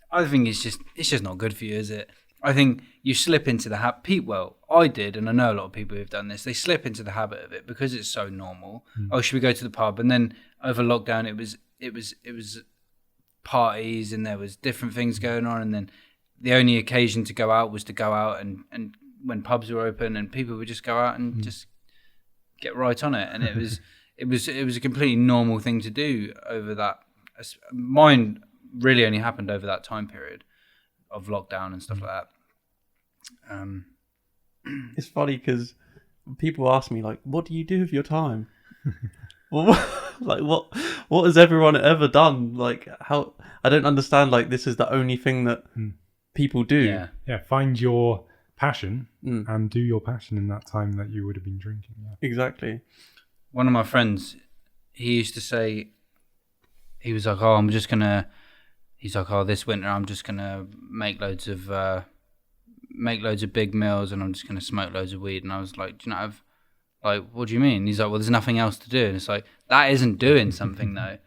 I think it's just not good for you, is it? I think you slip into the habit. Well, I did, and I know a lot of people who've done this. They slip into the habit of it because it's so normal. Oh, should we go to the pub? And then over lockdown, it was parties, and there was different things going on. And then the only occasion to go out was to go out, and when pubs were open, and people would just go out and just get right on it. And it was a completely normal thing to do over that. Mine really only happened over that time period of lockdown and stuff like that. It's funny because people ask me, like, what do you do with your time? Well, like, what has everyone ever done? Like, how, I don't understand, like, this is the only thing that people do. Yeah, find your passion and do your passion in that time that you would have been drinking. Exactly. One of my friends, he used to say, he was like, this winter I'm just gonna make loads of big meals, and I'm just gonna smoke loads of weed. And I was like, do you know, what do you mean? He's like, well, there's nothing else to do. And it's like, that isn't doing something though.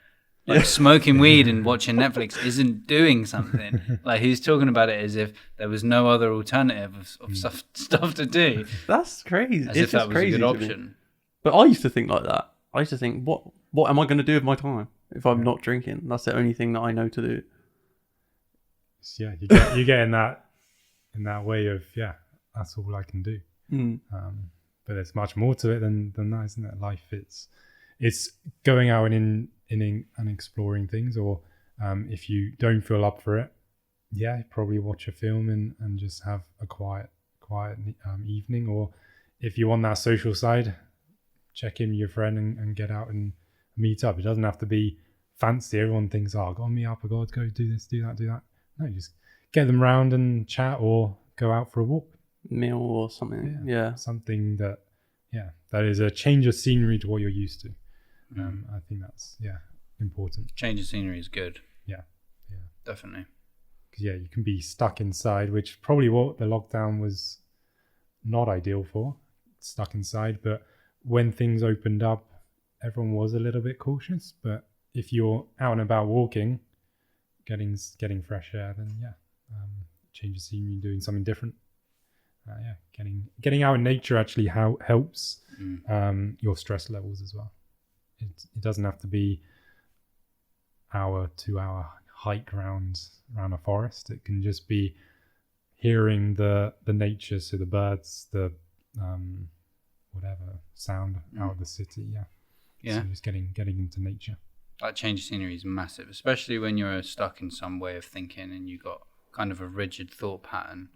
Like smoking weed and watching Netflix isn't doing something. Like, he's talking about it as if there was no other alternative of stuff to do. That's crazy. As if that was a good option. But I used to think like that. I used to think, what am I going to do with my time if I'm not drinking? That's the only thing that I know to do. Yeah, you get in that way of, that's all I can do. But there's much more to it than that, isn't it? Life, it's going out and exploring things, or If you don't feel up for it, probably watch a film and just have a quiet evening. Or if you want that social side, check in with your friend and get out and meet up. It doesn't have to be fancy. Everyone thinks, oh, go on, meet up, I got to go do this, do that. No, just get them round and chat or go out for a walk. Meal or something. Yeah. Something that is a change of scenery to what you're used to. I think that's important. Change of scenery is good. Yeah. Definitely. Because you can be stuck inside, which probably what the lockdown was not ideal for. Stuck inside, but when things opened up, everyone was a little bit cautious. But if you're out and about walking, getting fresh air, then change of scenery, doing something different. Getting out in nature actually helps your stress levels as well. It doesn't have to be 2-hour hike around a forest. It can just be hearing the nature, so the birds, the whatever sound out of the city. So just getting into nature. That change of scenery is massive, especially when you're stuck in some way of thinking and you've got kind of a rigid thought pattern.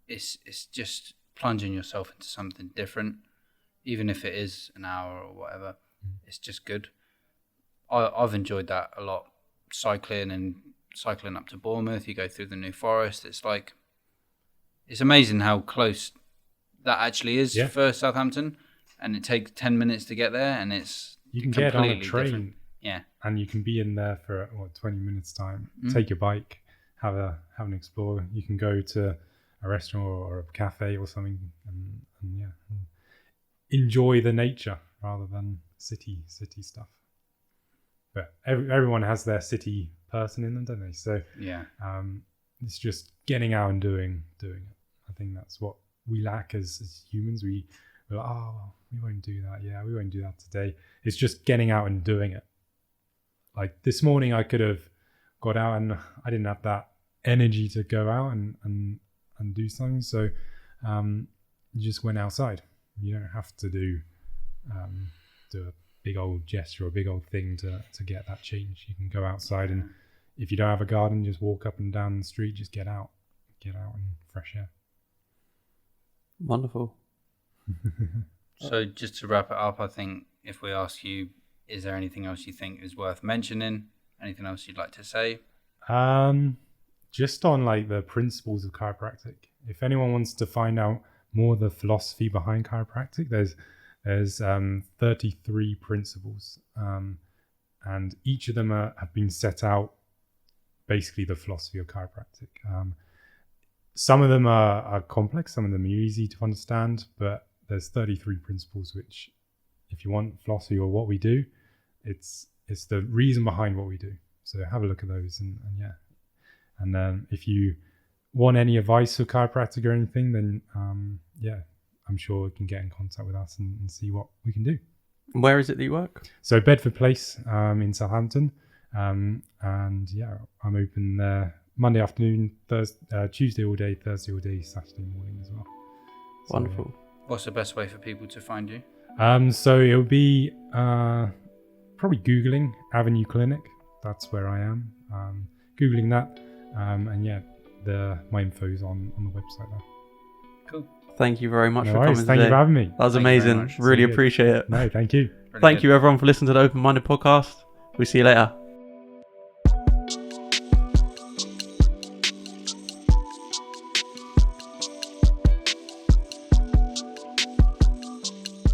It's just plunging yourself into something different, even if it is an hour or whatever. It's just good. I've enjoyed that a lot. Cycling up to Bournemouth, you go through the New Forest. It's amazing how close that actually is for Southampton, and it takes 10 minutes to get there, and you can get on a train different. and you can be in there for 20 minutes time. Take your bike, have an explore. You can go to a restaurant or a cafe or something and enjoy the nature rather than city stuff. But everyone has their city person in them, don't they? So it's just getting out and doing it. I think that's what we lack as humans. We're like, we won't do that. We won't do that today. It's just getting out and doing it. Like this morning, I could have got out and I didn't have that energy to go out and do something. So you just went outside. You don't have to do a big old gesture or a big old thing to get that change. You can go outside, and if you don't have a garden, just walk up and down the street. Just get out and fresh air. Wonderful. So just to wrap it up, I think if we ask you, is there anything else you think is worth mentioning? Anything else you'd like to say? Just on like the principles of chiropractic. If anyone wants to find out more of the philosophy behind chiropractic, there's 33 principles, and each of them have been set out basically the philosophy of chiropractic. Some of them are complex, some of them are easy to understand, but there's 33 principles which, if you want philosophy or what we do, it's the reason behind what we do. So have a look at those and then if you want any advice for chiropractic or anything, then I'm sure you can get in contact with us and see what we can do. Where is it that you work? So Bedford Place in Southampton, and I'm open there Monday afternoon, Tuesday all day, Thursday all day, Saturday morning as well. Wonderful. What's the best way for people to find you? So it would be probably Googling Avenue Clinic. That's where I am. Googling that, my info's on the website there. Cool. Thank you very much for coming today. Thank you for having me. That was amazing. Really appreciate it. No, thank you. Thank you everyone for listening to the Open Minded podcast. We'll see you later.